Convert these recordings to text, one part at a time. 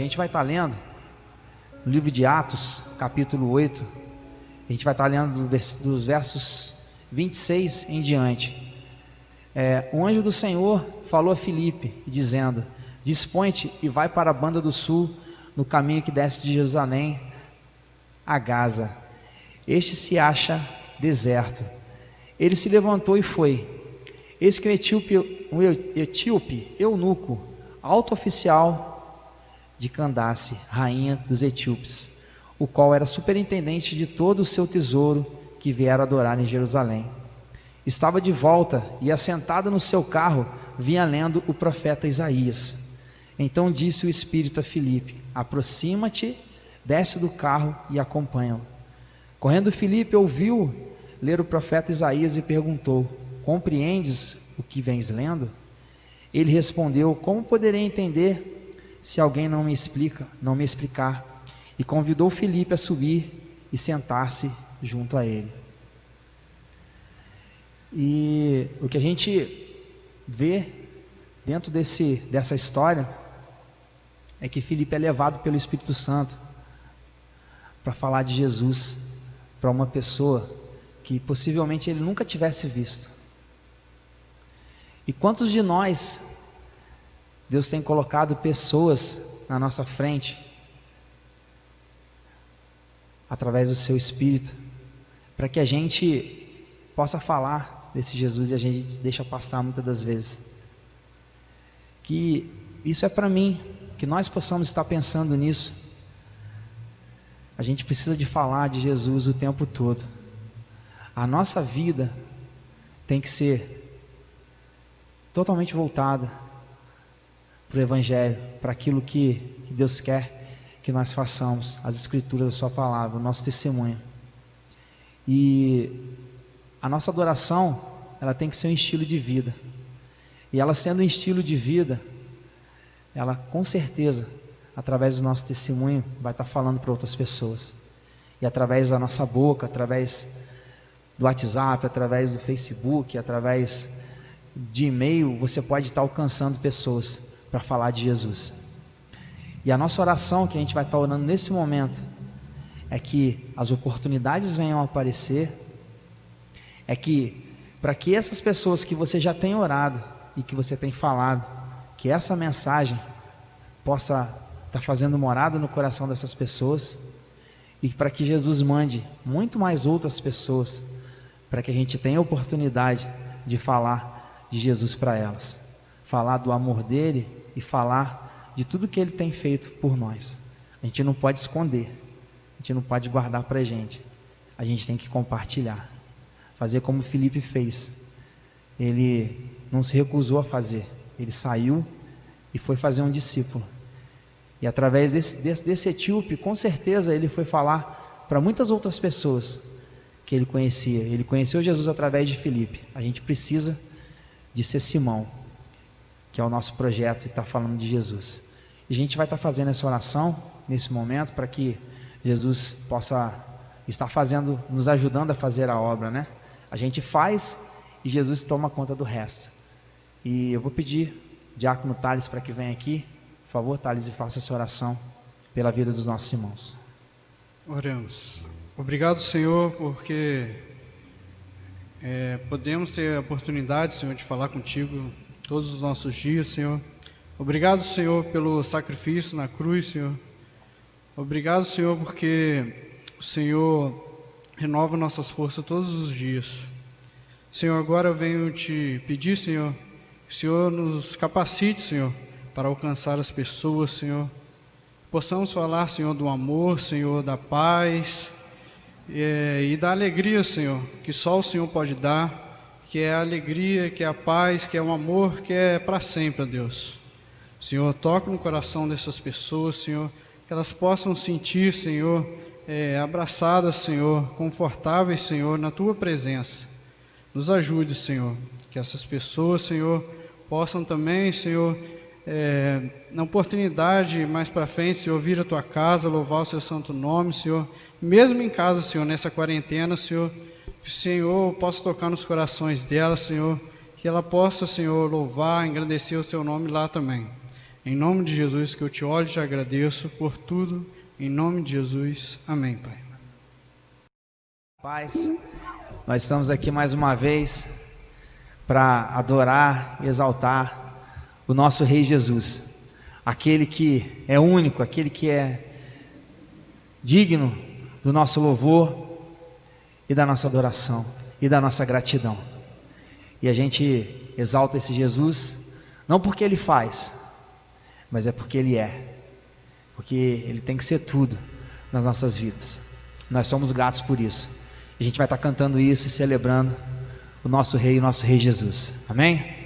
gente vai estar lendo no livro de Atos, capítulo 8. A gente vai estar lendo dos versos 26 em diante. O anjo do Senhor falou a Filipe, dizendo: dispõe-te e vai para a banda do sul, no caminho que desce de Jerusalém a Gaza. Este se acha deserto. Ele se levantou e foi. Eis que um etíope, eunuco, alto oficial de Candace, rainha dos etíopes, o qual era superintendente de todo o seu tesouro, que viera adorar em Jerusalém, estava de volta e, assentado no seu carro, vinha lendo o profeta Isaías. Então disse o Espírito a Filipe: aproxima-te, desce do carro e acompanha-o. Correndo, Filipe ouviu ler o profeta Isaías e perguntou: compreendes o que vens lendo? Ele respondeu: como poderei entender se alguém não me explicar? E convidou Filipe a subir e sentar-se junto a ele. E o que a gente vê dentro dessa história é que Filipe é levado pelo Espírito Santo para falar de Jesus para uma pessoa que possivelmente ele nunca tivesse visto. E quantos de nós Deus tem colocado pessoas na nossa frente através do seu Espírito, para que a gente possa falar desse Jesus, e a gente deixa passar muitas das vezes. Que isso é para mim, que nós possamos estar pensando nisso. A gente precisa de falar de Jesus o tempo todo. A nossa vida tem que ser totalmente voltada para o Evangelho, para aquilo que Deus quer que nós façamos, as Escrituras, a sua palavra, o nosso testemunho. E a nossa adoração, ela tem que ser um estilo de vida. E ela sendo um estilo de vida, ela com certeza, através do nosso testemunho, vai estar falando para outras pessoas. E através da nossa boca, através do WhatsApp, através do Facebook, através de e-mail, você pode estar alcançando pessoas para falar de Jesus. E a nossa oração, que a gente vai estar orando nesse momento, é que as oportunidades venham a aparecer, é que, para que essas pessoas que você já tem orado e que você tem falado, que essa mensagem possa estar fazendo morada no coração dessas pessoas, e para que Jesus mande muito mais outras pessoas, para que a gente tenha a oportunidade de falar de Jesus para elas, falar do amor dele e falar de tudo que ele tem feito por nós. A gente não pode esconder, a gente não pode guardar para a gente tem que compartilhar, fazer como Filipe fez. Ele não se recusou a fazer, ele saiu e foi fazer um discípulo. E através desse etíope, com certeza ele foi falar para muitas outras pessoas que ele conhecia. Ele conheceu Jesus através de Filipe. A gente precisa de ser Simão, que é o nosso projeto, e está falando de Jesus. E a gente vai estar fazendo essa oração nesse momento, para que Jesus possa estar fazendo, nos ajudando a fazer a obra, né? A gente faz e Jesus toma conta do resto. E eu vou pedir Diácono Thales para que venha aqui. Por favor, Thales, e faça essa oração pela vida dos nossos irmãos. Oremos. Obrigado, Senhor, porque podemos ter a oportunidade, Senhor, de falar contigo todos os nossos dias, Senhor. Obrigado, Senhor, pelo sacrifício na cruz, Senhor. Obrigado, Senhor, porque o Senhor renova nossas forças todos os dias. Senhor, agora eu venho te pedir, Senhor, que o Senhor nos capacite, Senhor, para alcançar as pessoas, Senhor. Possamos falar, Senhor, do amor, Senhor, da paz e da alegria, Senhor, que só o Senhor pode dar, que é a alegria, que é a paz, que é o amor, que é para sempre, ó Deus. Senhor, toque no coração dessas pessoas, Senhor, que elas possam sentir, Senhor, abraçadas, Senhor, confortáveis, Senhor, na Tua presença. Nos ajude, Senhor, que essas pessoas, Senhor, possam também, Senhor, na oportunidade mais para frente, Senhor, vir à Tua casa, louvar o Seu santo nome, Senhor, mesmo em casa, Senhor, nessa quarentena, Senhor, que o Senhor possa tocar nos corações dela, Senhor, que ela possa, Senhor, louvar, engrandecer o Seu nome lá também. Em nome de Jesus que eu te olho e te agradeço por tudo. Em nome de Jesus. Amém, Pai. Paz, nós estamos aqui mais uma vez para adorar e exaltar o nosso Rei Jesus, aquele que é único, aquele que é digno do nosso louvor e da nossa adoração e da nossa gratidão. E a gente exalta esse Jesus, não porque Ele faz, mas é porque Ele é, porque Ele tem que ser tudo nas nossas vidas. Nós somos gratos por isso. A gente vai estar cantando isso e celebrando o nosso Rei Jesus. Amém?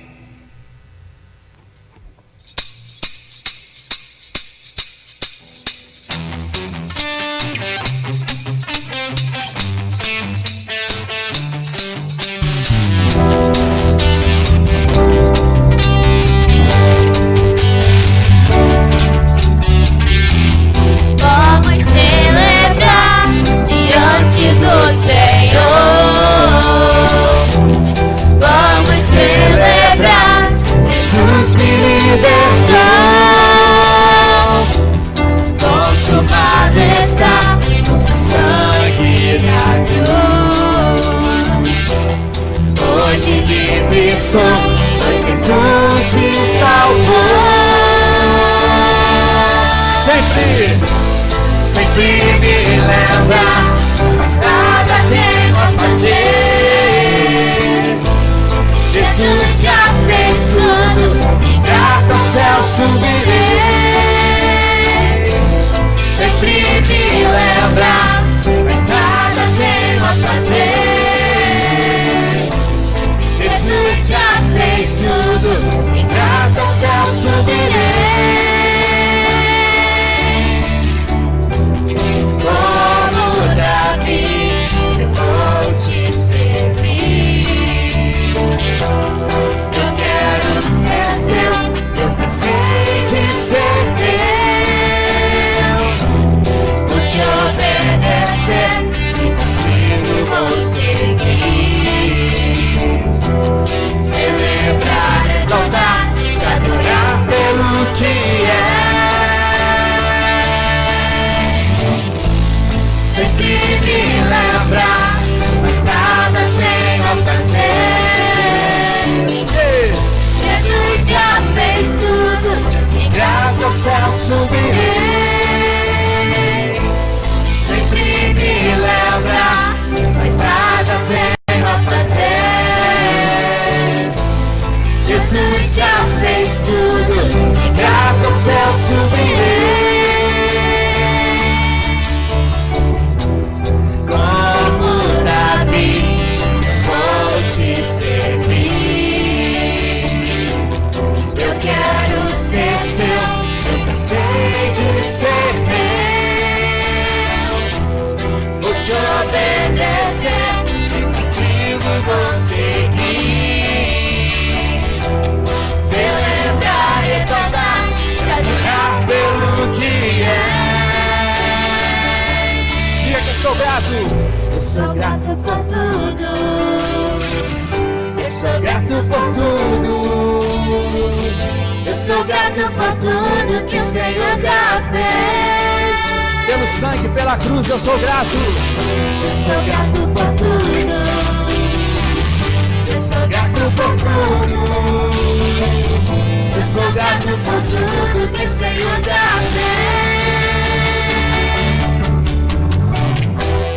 Vamos celebrar diante do Senhor. Vamos celebrar, Jesus me libertou. Consumado está com seu sangue na cruz. Hoje livre sou, pois Jesus me salvou. Sempre me lembra, mas nada tenho a fazer. Jesus já fez tudo e grato ao céu subirei. Sempre me lembra, mas nada tenho a fazer. Jesus já fez tudo e grato ao céu subirei. Eu vou te servir. Eu quero ser seu, eu cansei de ser teu. Vou te obedecer e contigo vou seguir. Celebrar, exaltar, te adorar pelo que é. Sempre me lembra, mas nada tenho a fazer. Jesus já fez tudo e grato ao céu subirei. Sempre me lembra, mas nada tenho a fazer. Jesus já fez tudo e grato ao céu subirei. Te servir. Eu quero ser seu, eu cansei de ser teu. Vou te obedecer e contigo vou seguir. Celebrar, exaltar, te adorar pelo que és. Diga que eu sou grato. Eu sou grato por tudo. Eu sou grato por tudo. Eu sou grato por tudo que o Senhor já fez. Pelo sangue, pela cruz, eu sou grato. Eu sou grato por tudo. Eu sou grato por tudo. Eu sou grato por tudo que o Senhor já fez.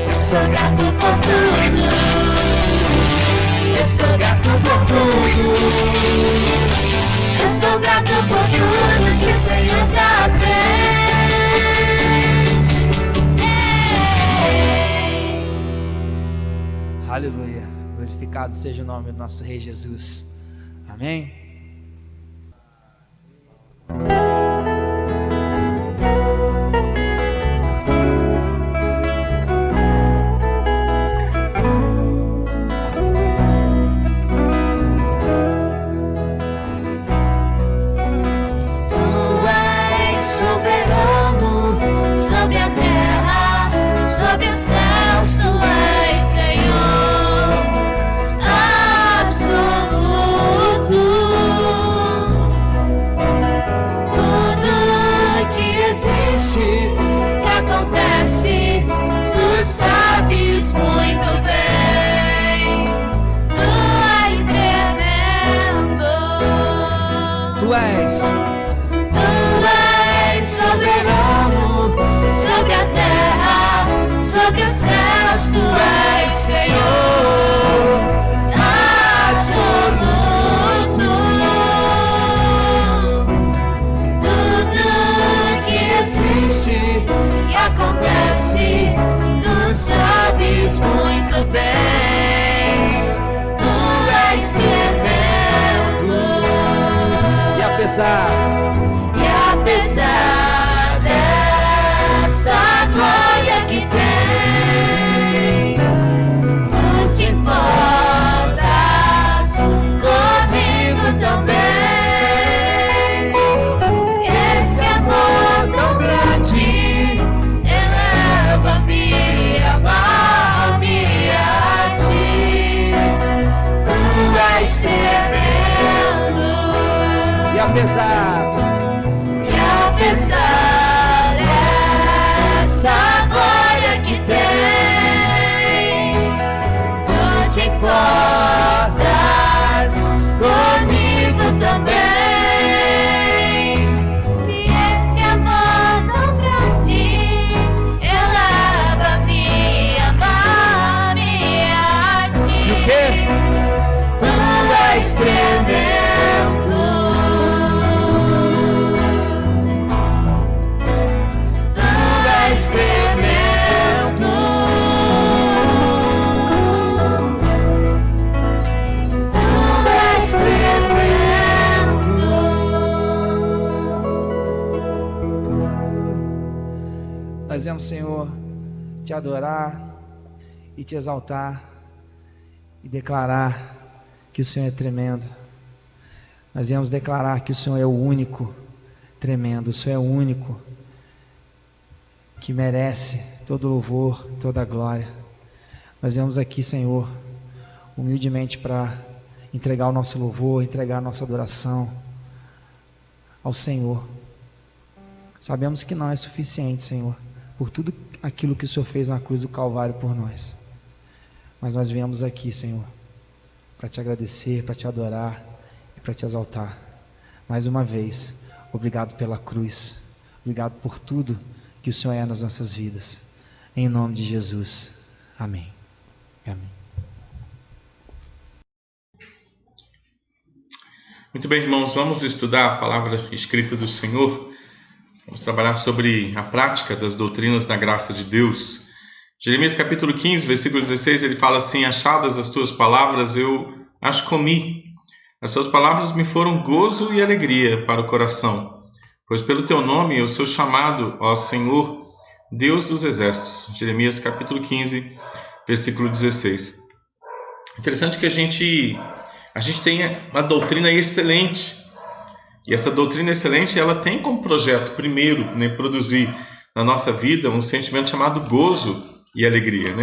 Eu sou grato por tudo. Eu sou grato por tudo. Eu sou grato por tudo que o Senhor já fez. Aleluia. Glorificado seja o nome do nosso Rei Jesus. Amém. Sobre a terra, sobre os céus, tu és Senhor absoluto. Tu és soberano sobre a terra, sobre os céus. Tu és Senhor absoluto. Tudo que existe e acontece, tu sabes muito bem. Tu és tremendo. e apesar dessa glória que tens, tu te importas comigo também. Esse amor tão grande eleva-me, amar-me a ti. Tu és tremendo. e apesar dessa glória que tens, tu te importas comigo também. E esse amor tão grande eleva-me, amar-me a ti. e o quê? Tu és tremendo. Tu és tremendo. Tu és tremendo. Nós vamos, Senhor, te adorar e te exaltar e declarar que o Senhor é tremendo. Nós viemos declarar que o Senhor é o único tremendo, o Senhor é o único que merece todo louvor, toda glória. Nós viemos aqui, Senhor, humildemente para entregar o nosso louvor, entregar a nossa adoração ao Senhor. Sabemos que não é suficiente, Senhor, por tudo aquilo que o Senhor fez na cruz do Calvário por nós. Mas nós viemos aqui, Senhor, para te agradecer, para te adorar e para te exaltar. Mais uma vez, obrigado pela cruz, obrigado por tudo que o Senhor é nas nossas vidas. Em nome de Jesus, amém. Amém. Muito bem, irmãos, vamos estudar a palavra escrita do Senhor. Vamos trabalhar sobre a prática das doutrinas da graça de Deus. Jeremias capítulo 15, versículo 16, ele fala assim: achadas as tuas palavras, eu as comi. As tuas palavras me foram gozo e alegria para o coração. Pois pelo teu nome eu sou chamado, ó Senhor, Deus dos exércitos. Jeremias capítulo 15, versículo 16. Interessante que a gente tem uma doutrina excelente. E essa doutrina excelente, ela tem como projeto, primeiro, produzir na nossa vida um sentimento chamado gozo e alegria,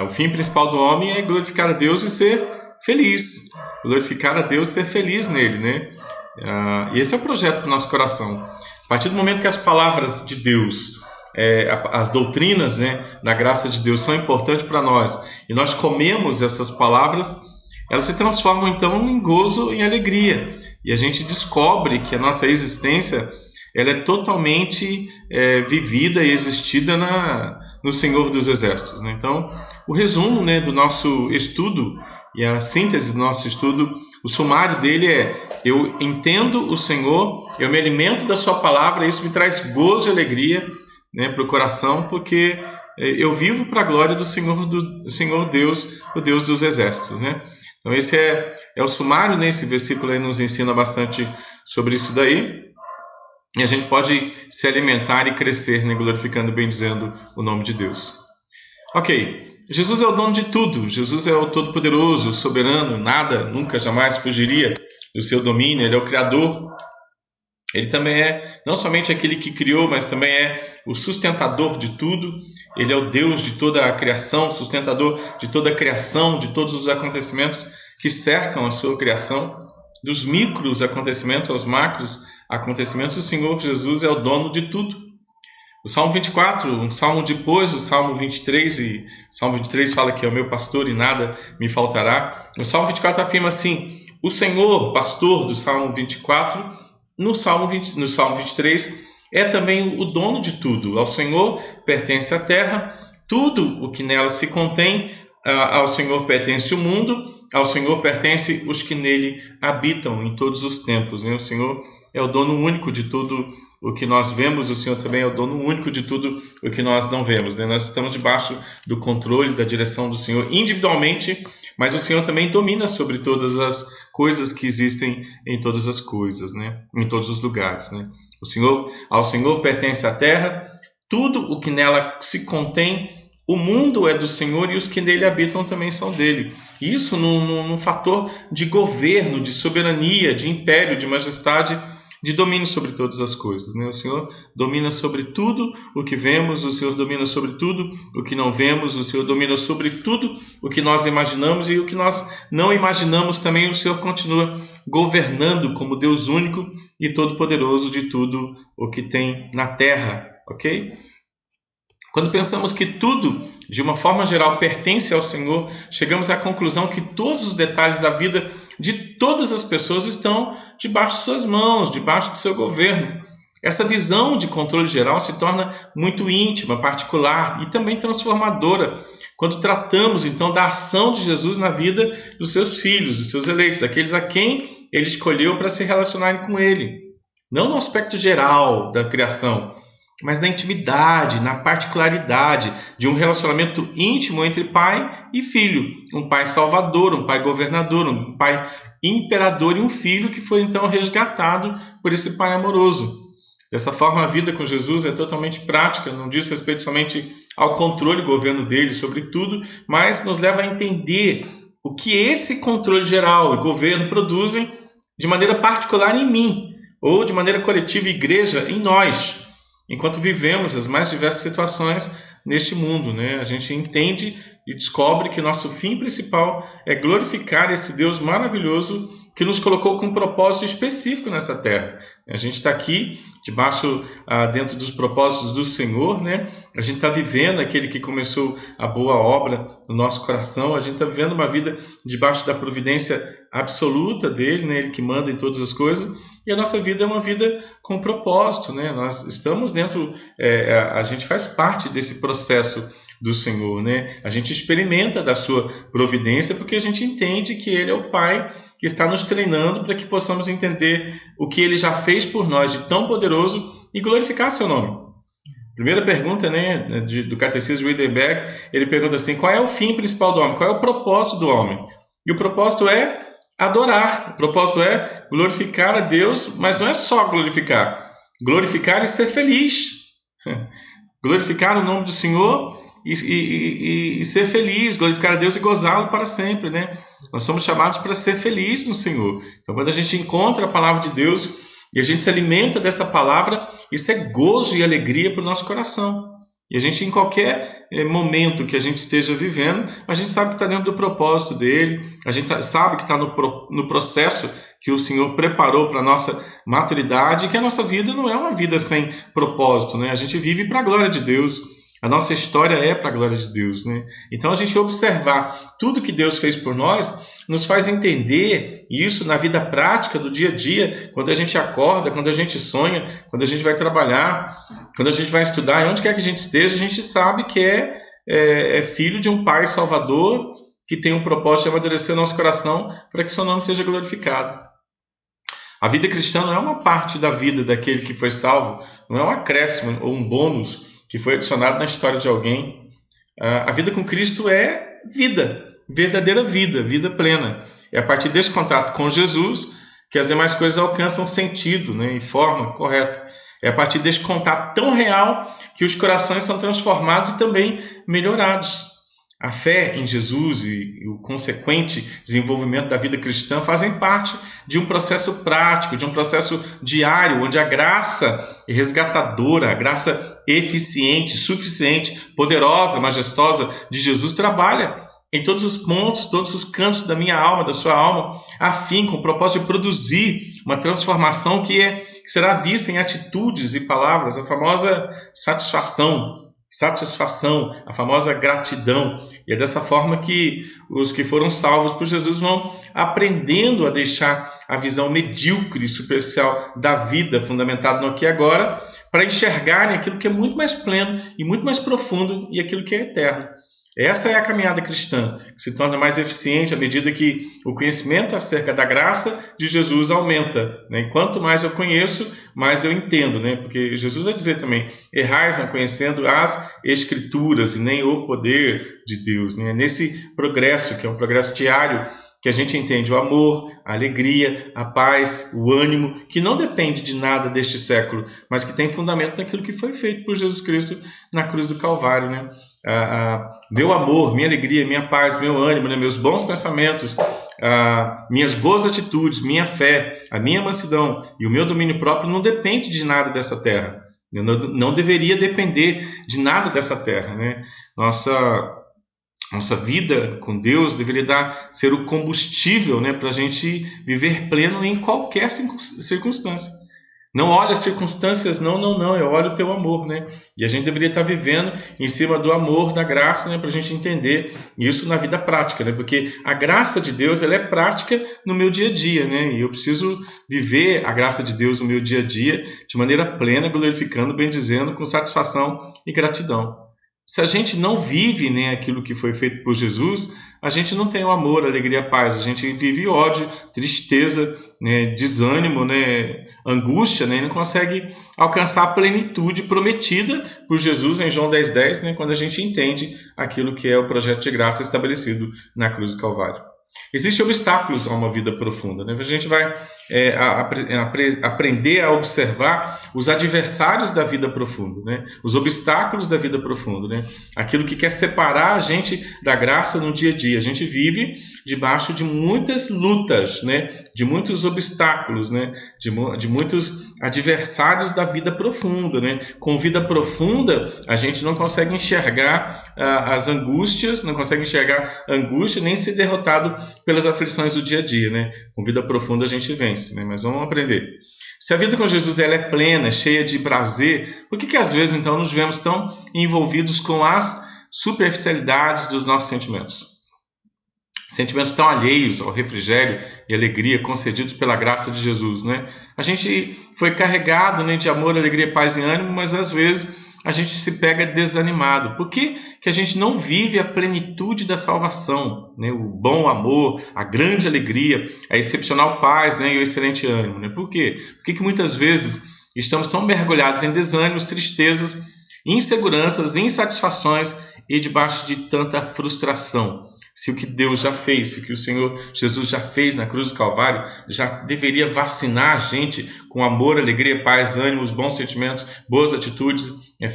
o fim principal do homem é glorificar a Deus e ser feliz. Glorificar a Deus e ser feliz nele, E esse é o projeto do nosso coração. A partir do momento que as palavras de Deus, as doutrinas, da graça de Deus são importantes para nós, e nós comemos essas palavras, elas se transformam então em gozo e alegria. E a gente descobre que a nossa existência ela é totalmente vivida e existida no Senhor dos Exércitos. Então, o resumo do nosso estudo e a síntese do nosso estudo, o sumário dele é: eu entendo o Senhor, eu me alimento da sua palavra, e isso me traz gozo e alegria para o coração, porque eu vivo para a glória do Senhor Deus, o Deus dos Exércitos. Então esse é o sumário, Esse versículo aí nos ensina bastante sobre isso daí. E a gente pode se alimentar e crescer, glorificando e bendizendo o nome de Deus. Ok, Jesus é o dono de tudo. Jesus é o Todo-Poderoso, o Soberano. Nada, nunca, jamais fugiria do seu domínio. Ele é o Criador. Ele também é não somente aquele que criou, mas também é o sustentador de tudo. Ele é o Deus de toda a criação, sustentador de toda a criação, de todos os acontecimentos que cercam a sua criação, dos micros acontecimentos aos macros acontecimentos. O Senhor Jesus é o dono de tudo. O Salmo 24, um salmo depois do Salmo 23, e o Salmo 23 fala que é o meu pastor e nada me faltará. O Salmo 24 afirma assim: o Senhor, pastor do Salmo 24, no Salmo 23, é também o dono de tudo. Ao Senhor pertence a terra, tudo o que nela se contém, ao Senhor pertence o mundo, ao Senhor pertence os que nele habitam em todos os tempos. O Senhor é o dono único de tudo o que nós vemos, o Senhor também é o dono único de tudo o que nós não vemos. Nós estamos debaixo do controle, da direção do Senhor individualmente, mas o Senhor também domina sobre todas as coisas que existem em todas as coisas, em todos os lugares. Ao Senhor pertence a terra, tudo o que nela se contém. O mundo é do Senhor e os que nele habitam também são dele. Isso num fator de governo, de soberania, de império, de majestade, de domínio sobre todas as coisas. O Senhor domina sobre tudo o que vemos, o Senhor domina sobre tudo o que não vemos, o Senhor domina sobre tudo o que nós imaginamos e o que nós não imaginamos também. O Senhor continua governando como Deus único e todo-poderoso de tudo o que tem na terra. Ok? Quando pensamos que tudo, de uma forma geral, pertence ao Senhor, chegamos à conclusão que todos os detalhes da vida de todas as pessoas estão debaixo de suas mãos, debaixo do seu governo. Essa visão de controle geral se torna muito íntima, particular e também transformadora quando tratamos, então, da ação de Jesus na vida dos seus filhos, dos seus eleitos, daqueles a quem ele escolheu para se relacionarem com ele. Não no aspecto geral da criação, mas na intimidade, na particularidade de um relacionamento íntimo entre pai e filho. Um pai salvador, um pai governador, um pai imperador e um filho que foi então resgatado por esse pai amoroso. Dessa forma, a vida com Jesus é totalmente prática, não diz respeito somente ao controle e governo dele sobre tudo, mas nos leva a entender o que esse controle geral e governo produzem de maneira particular em mim, ou de maneira coletiva, igreja, em nós. Enquanto vivemos as mais diversas situações neste mundo, a gente entende e descobre que nosso fim principal é glorificar esse Deus maravilhoso que nos colocou com um propósito específico nessa terra. A gente está aqui, dentro dos propósitos do Senhor, A gente está vivendo aquele que começou a boa obra no nosso coração, a gente está vivendo uma vida debaixo da providência absoluta dele, Ele que manda em todas as coisas, e a nossa vida é uma vida com propósito, Nós estamos dentro, a gente faz parte desse processo do Senhor, A gente experimenta da sua providência porque a gente entende que Ele é o Pai que está nos treinando para que possamos entender o que Ele já fez por nós de tão poderoso e glorificar seu nome. Primeira pergunta, do Catecismo de Wittenberg, ele pergunta assim: qual é o fim principal do homem? Qual é o propósito do homem? E o propósito é adorar, o propósito é glorificar a Deus, mas não é só glorificar e ser feliz. Glorificar o nome do Senhor e ser feliz, glorificar a Deus e gozá-lo para sempre, Nós somos chamados para ser felizes no Senhor. Então, quando a gente encontra a palavra de Deus e a gente se alimenta dessa palavra, isso é gozo e alegria para o nosso coração. E a gente, em qualquer momento que a gente esteja vivendo, a gente sabe que está dentro do propósito dele, a gente sabe que está no processo que o Senhor preparou para a nossa maturidade, e que a nossa vida não é uma vida sem propósito, A gente vive para a glória de Deus. A nossa história é para a glória de Deus, Então, a gente observar tudo que Deus fez por nós nos faz entender isso na vida prática do dia a dia, quando a gente acorda, quando a gente sonha, quando a gente vai trabalhar, quando a gente vai estudar, onde quer que a gente esteja, a gente sabe que é filho de um Pai Salvador que tem um propósito de amadurecer o nosso coração para que seu nome seja glorificado. A vida cristã não é uma parte da vida daquele que foi salvo, não é um acréscimo ou um bônus que foi adicionado na história de alguém. A vida com Cristo é vida, verdadeira vida plena. É a partir desse contato com Jesus que as demais coisas alcançam sentido, e forma correta. É a partir desse contato tão real que os corações são transformados e também melhorados. A fé em Jesus e o consequente desenvolvimento da vida cristã fazem parte de um processo prático, de um processo diário, onde a graça resgatadora, a graça eficiente, suficiente, poderosa, majestosa de Jesus trabalha em todos os pontos, todos os cantos da minha alma, da sua alma, a fim, com o propósito de produzir uma transformação que será vista em atitudes e palavras, a famosa satisfação, a famosa gratidão, E é dessa forma que os que foram salvos por Jesus vão aprendendo a deixar a visão medíocre e superficial da vida, fundamentada no aqui e agora, para enxergarem aquilo que é muito mais pleno e muito mais profundo e aquilo que é eterno. Essa é a caminhada cristã, que se torna mais eficiente à medida que o conhecimento acerca da graça de Jesus aumenta, né? Quanto mais eu conheço, mais eu entendo, né? Porque Jesus vai dizer também: errais não conhecendo as Escrituras e nem o poder de Deus, né? Nesse progresso, que é um progresso diário, que a gente entende o amor, a alegria, a paz, o ânimo, que não depende de nada deste século, mas que tem fundamento naquilo que foi feito por Jesus Cristo na cruz do Calvário, né? Meu amor, minha alegria, minha paz, meu ânimo, né? Meus bons pensamentos, minhas boas atitudes, minha fé, a minha mansidão e o meu domínio próprio não depende de nada dessa terra. Não deveria depender de nada dessa terra, né? Nossa vida com Deus deveria ser o combustível, né, para a gente viver pleno em qualquer circunstância. Não olha as circunstâncias, não, eu olho o teu amor, né? E a gente deveria estar vivendo em cima do amor, da graça, né, para a gente entender isso na vida prática, né? Porque a graça de Deus, ela é prática no meu dia a dia, né? E eu preciso viver a graça de Deus no meu dia a dia de maneira plena, glorificando, bendizendo, com satisfação e gratidão. Se a gente não vive, né, aquilo que foi feito por Jesus, a gente não tem o amor, a alegria, a paz. A gente vive ódio, tristeza, né, desânimo, né, angústia, né, e não consegue alcançar a plenitude prometida por Jesus em João 10,10, né, quando a gente entende aquilo que é o projeto de graça estabelecido na cruz do Calvário. Existem obstáculos a uma vida profunda, né? A gente vai aprender a observar os adversários da vida profunda, né? Os obstáculos da vida profunda, né? Aquilo que quer separar a gente da graça no dia a dia. A gente vive debaixo de muitas lutas, né? De muitos obstáculos, né? De muitos adversários da vida profunda, né? Com vida profunda, a gente não consegue enxergar as angústias, não consegue enxergar a angústia, nem ser derrotado pelas aflições do dia a dia, né? Com vida profunda a gente vence, né? Mas vamos aprender. Se a vida com Jesus ela é plena, cheia de prazer, por que às vezes então nos vemos tão envolvidos com as superficialidades dos nossos sentimentos? Sentimentos tão alheios ao refrigério e alegria concedidos pela graça de Jesus, né? A gente foi carregado, né, de amor, alegria, paz e ânimo, mas às vezes a gente se pega desanimado. Por que a gente não vive a plenitude da salvação, né? O bom amor, a grande alegria, a excepcional paz, né? E o excelente ânimo, né? Por quê? Por que muitas vezes estamos tão mergulhados em desânimos, tristezas, inseguranças, insatisfações e debaixo de tanta frustração? Se o que Deus já fez, se o que o Senhor Jesus já fez na cruz do Calvário, já deveria vacinar a gente com amor, alegria, paz, ânimo, os bons sentimentos, boas atitudes,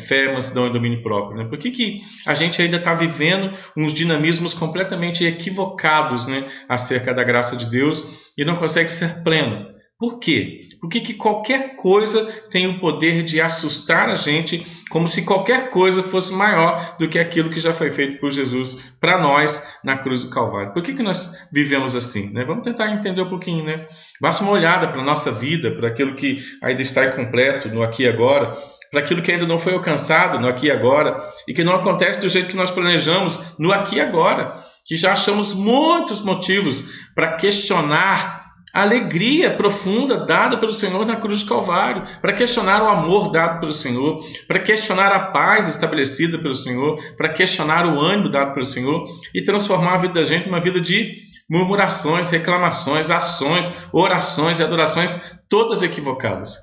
fé, mansidão e domínio próprio, né? Por que a gente ainda está vivendo uns dinamismos completamente equivocados, né, acerca da graça de Deus e não consegue ser pleno? Por quê? Por que qualquer coisa tem o poder de assustar a gente, como se qualquer coisa fosse maior do que aquilo que já foi feito por Jesus para nós na cruz do Calvário? Por que nós vivemos assim, né? Vamos tentar entender um pouquinho, né? Basta uma olhada para a nossa vida, para aquilo que ainda está incompleto no aqui e agora, para aquilo que ainda não foi alcançado no aqui e agora, e que não acontece do jeito que nós planejamos no aqui e agora, que já achamos muitos motivos para questionar a alegria profunda dada pelo Senhor na cruz do Calvário, para questionar o amor dado pelo Senhor, para questionar a paz estabelecida pelo Senhor, para questionar o ânimo dado pelo Senhor e transformar a vida da gente numa vida de murmurações, reclamações, ações, orações e adorações todas equivocadas.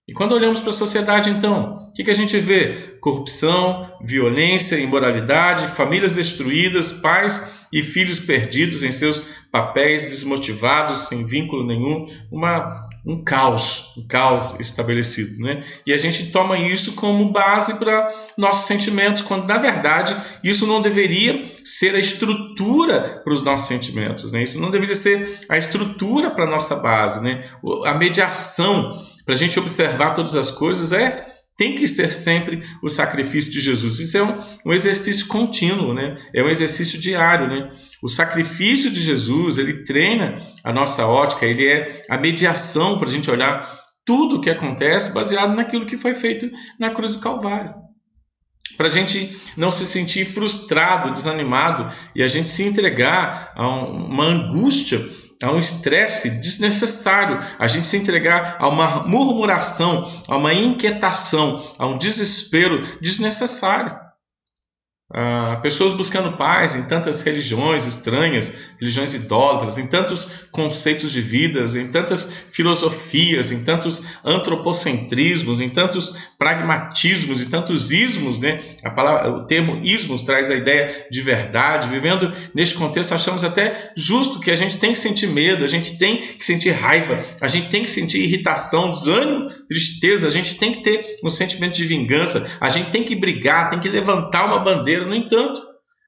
E quando olhamos para a sociedade, então, o que a gente vê? Corrupção, violência, imoralidade, famílias destruídas, pais e filhos perdidos em seus papéis, desmotivados, sem vínculo nenhum, um caos estabelecido, né? E a gente toma isso como base para nossos sentimentos, quando na verdade isso não deveria ser a estrutura para os nossos sentimentos, né? Isso não deveria ser a estrutura para a nossa base, né? A mediação para a gente observar todas as coisas tem que ser sempre o sacrifício de Jesus. Isso é um exercício contínuo, né? É um exercício diário, né? O sacrifício de Jesus, ele treina a nossa ótica, ele é a mediação para a gente olhar tudo o que acontece baseado naquilo que foi feito na cruz do Calvário. para a gente não se sentir frustrado, desanimado e a gente se entregar a uma angústia, a um estresse desnecessário, a gente se entregar a uma murmuração, a uma inquietação, a um desespero desnecessário. Pessoas buscando paz em tantas religiões estranhas, religiões idólatras, em tantos conceitos de vidas, em tantas filosofias, em tantos antropocentrismos, em tantos pragmatismos, em tantos ismos, né? O termo ismos traz a ideia de verdade. Vivendo neste contexto, achamos até justo que a gente tem que sentir medo, a gente tem que sentir raiva, a gente tem que sentir irritação, desânimo, tristeza, a gente tem que ter um sentimento de vingança, a gente tem que brigar, tem que levantar uma bandeira. No entanto,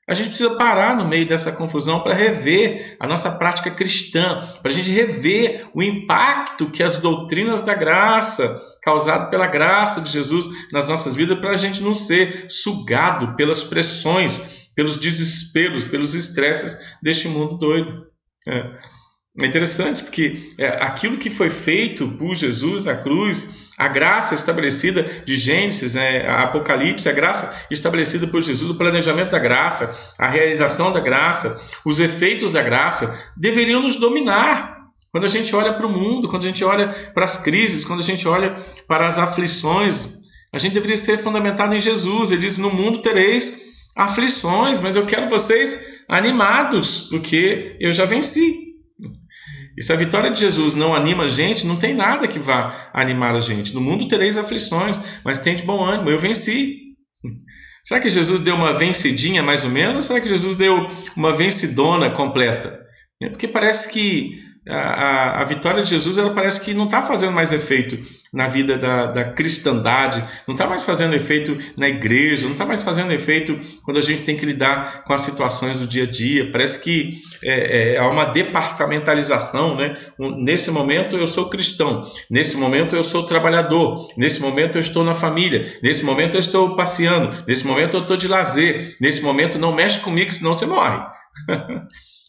a gente precisa parar no meio dessa confusão para rever a nossa prática cristã, para a gente rever o impacto que as doutrinas da graça, causado pela graça de Jesus nas nossas vidas, para a gente não ser sugado pelas pressões, pelos desesperos, pelos estresses deste mundo doido. É interessante porque aquilo que foi feito por Jesus na cruz, a graça estabelecida de Gênesis, Apocalipse, a graça estabelecida por Jesus, o planejamento da graça, a realização da graça, os efeitos da graça, deveriam nos dominar. Quando a gente olha para o mundo, quando a gente olha para as crises, quando a gente olha para as aflições, a gente deveria ser fundamentado em Jesus. Ele diz: no mundo tereis aflições, mas eu quero vocês animados, porque eu já venci. E se a vitória de Jesus não anima a gente, não tem nada que vá animar a gente. No mundo tereis aflições, mas tem de bom ânimo, eu venci. Será que Jesus deu uma vencidinha mais ou menos? Ou será que Jesus deu uma vencidona completa? Porque parece que a vitória de Jesus, ela parece que não está fazendo mais efeito na vida da cristandade, não está mais fazendo efeito na igreja, não está mais fazendo efeito quando a gente tem que lidar com as situações do dia a dia. Parece que há uma departamentalização, né? Nesse momento eu sou cristão, nesse momento eu sou trabalhador, nesse momento eu estou na família, nesse momento eu estou passeando, nesse momento eu estou de lazer, nesse momento não mexe comigo senão você morre.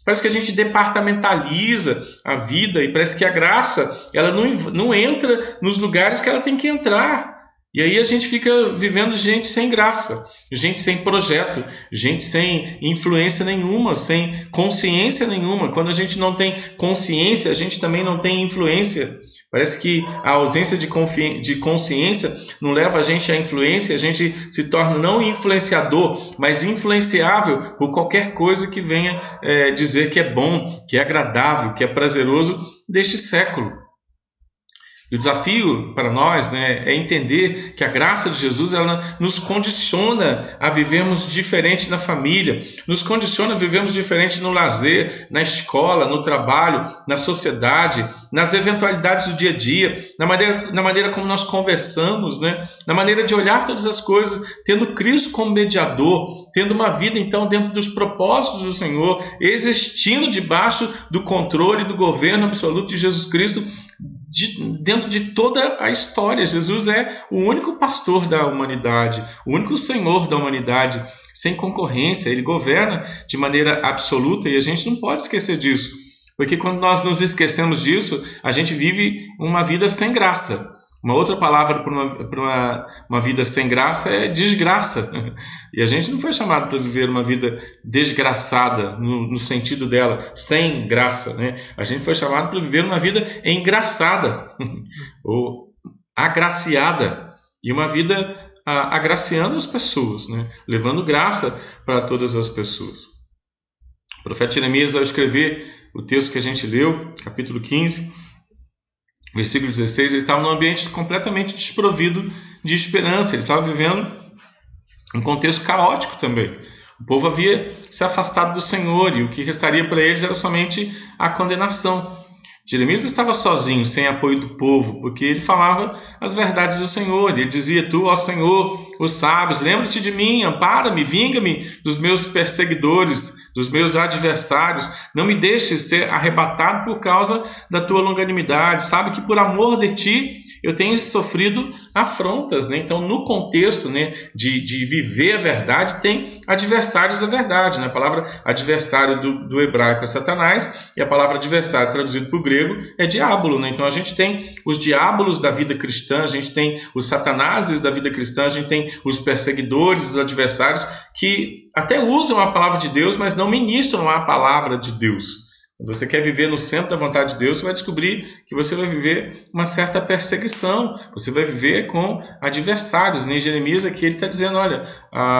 Parece que a gente departamentaliza a vida e parece que a graça ela não entra nos lugares que ela tem que entrar. E aí a gente fica vivendo gente sem graça, gente sem projeto, gente sem influência nenhuma, sem consciência nenhuma. Quando a gente não tem consciência, a gente também não tem influência. Parece que a ausência de consciência não leva a gente à influência, a gente se torna não influenciador, mas influenciável por qualquer coisa que venha dizer que é bom, que é agradável, que é prazeroso deste século. E o desafio para nós, né, é entender que a graça de Jesus ela nos condiciona a vivermos diferente na família, nos condiciona a vivermos diferente no lazer, na escola, no trabalho, na sociedade, nas eventualidades do dia a dia, na maneira como nós conversamos, né, na maneira de olhar todas as coisas, tendo Cristo como mediador, tendo uma vida então dentro dos propósitos do Senhor, existindo debaixo do controle e do governo absoluto de Jesus Cristo, dentro de toda a história. Jesus é o único pastor da humanidade, o único Senhor da humanidade, sem concorrência. Ele governa de maneira absoluta e a gente não pode esquecer disso, porque quando nós nos esquecemos disso, a gente vive uma vida sem graça. Uma outra palavra para uma vida sem graça é desgraça. E a gente não foi chamado para viver uma vida desgraçada, no sentido dela, sem graça, né? A gente foi chamado para viver uma vida engraçada, ou agraciada, e uma vida agraciando as pessoas, né? Levando graça para todas as pessoas. O profeta Jeremias, ao escrever o texto que a gente leu, capítulo 15, versículo 16, ele estava num ambiente completamente desprovido de esperança. Ele estava vivendo um contexto caótico também. O povo havia se afastado do Senhor e o que restaria para eles era somente a condenação. Jeremias estava sozinho, sem apoio do povo, porque ele falava as verdades do Senhor. Ele dizia: Tu, ó Senhor, os sábios, lembra-te de mim, ampara-me, vinga-me dos meus perseguidores, dos meus adversários, não me deixes ser arrebatado por causa da tua longanimidade. Sabe que por amor de ti eu tenho sofrido afrontas, né? Então, no contexto, né, de viver a verdade, tem adversários da verdade, né? A palavra adversário do hebraico é Satanás, e a palavra adversário, traduzido para o grego, é diábolo, né? Então, a gente tem os diábolos da vida cristã, a gente tem os satanases da vida cristã, a gente tem os perseguidores, os adversários, que até usam a palavra de Deus, mas não ministram a palavra de Deus. Quando você quer viver no centro da vontade de Deus, você vai descobrir que você vai viver uma certa perseguição, você vai viver com adversários. Em Jeremias aqui ele está dizendo, olha,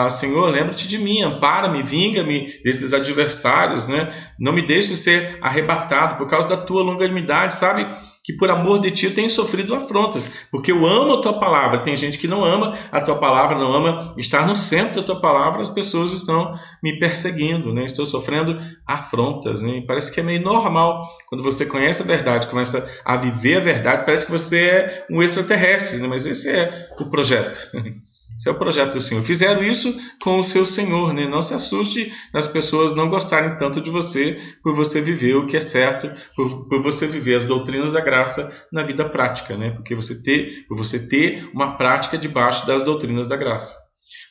Senhor, lembra-te de mim, ampara-me, vinga-me desses adversários, né? Não me deixe ser arrebatado por causa da tua longanimidade, sabe? Que por amor de ti eu tenho sofrido afrontas, porque eu amo a tua palavra. Tem gente que não ama a tua palavra, não ama estar no centro da tua palavra, as pessoas estão me perseguindo, né? Estou sofrendo afrontas, né? Parece que é meio normal, quando você conhece a verdade, começa a viver a verdade, parece que você é um extraterrestre, né? Mas esse é o projeto. Esse é o projeto do Senhor. Fizeram isso com o seu Senhor, né? Não se assuste das pessoas não gostarem tanto de você por você viver o que é certo, por você viver as doutrinas da graça na vida prática, né? Por você ter uma prática debaixo das doutrinas da graça.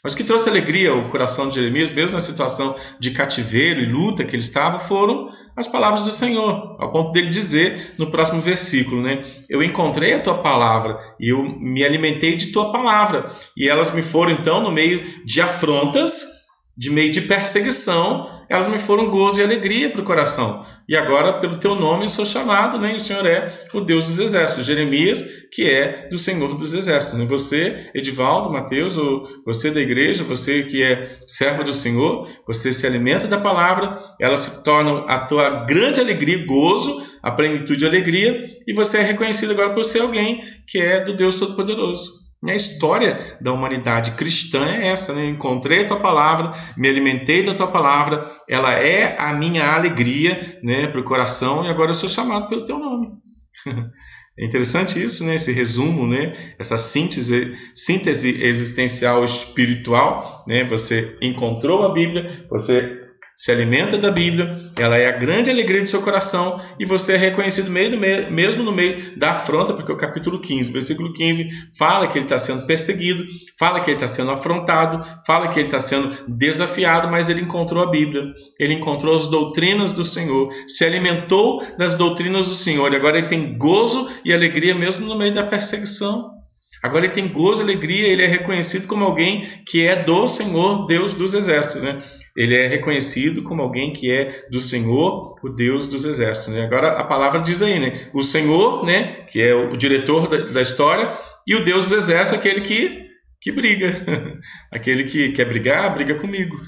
Mas o que trouxe alegria ao coração de Jeremias, mesmo na situação de cativeiro e luta que ele estava, foram as palavras do Senhor, ao ponto dele dizer no próximo versículo, né? Eu encontrei a tua palavra e eu me alimentei de tua palavra. E elas me foram, então, no meio de afrontas, de meio de perseguição, elas me foram gozo e alegria para o coração. E agora, pelo teu nome, eu sou chamado, né? E o Senhor é o Deus dos exércitos. Jeremias, que é do Senhor dos exércitos. Né? Você, Edivaldo, Mateus, ou você da igreja, você que é servo do Senhor, você se alimenta da palavra, elas se tornam a tua grande alegria, gozo, a plenitude de alegria, e você é reconhecido agora por ser alguém que é do Deus Todo-Poderoso. E a história da humanidade cristã é essa, né? Encontrei a tua palavra, me alimentei da tua palavra, ela é a minha alegria, né, para o coração, e agora eu sou chamado pelo teu nome. É interessante isso, né? Esse resumo, né? Essa síntese existencial espiritual, né? Você encontrou a Bíblia, você se alimenta da Bíblia, ela é a grande alegria do seu coração e você é reconhecido mesmo no meio da afronta, porque o capítulo 15, versículo 15, fala que ele está sendo perseguido, fala que ele está sendo afrontado, fala que ele está sendo desafiado, mas ele encontrou a Bíblia, ele encontrou as doutrinas do Senhor, se alimentou das doutrinas do Senhor e agora ele tem gozo e alegria mesmo no meio da perseguição. Agora ele tem gozo e alegria, ele é reconhecido como alguém que é do Senhor, Deus dos exércitos, né? Ele é reconhecido como alguém que é do Senhor, o Deus dos exércitos. Né? Agora a palavra diz aí, né? O Senhor, né? Que é o diretor da história, e o Deus dos exércitos, aquele que briga. Aquele que quer brigar, briga comigo.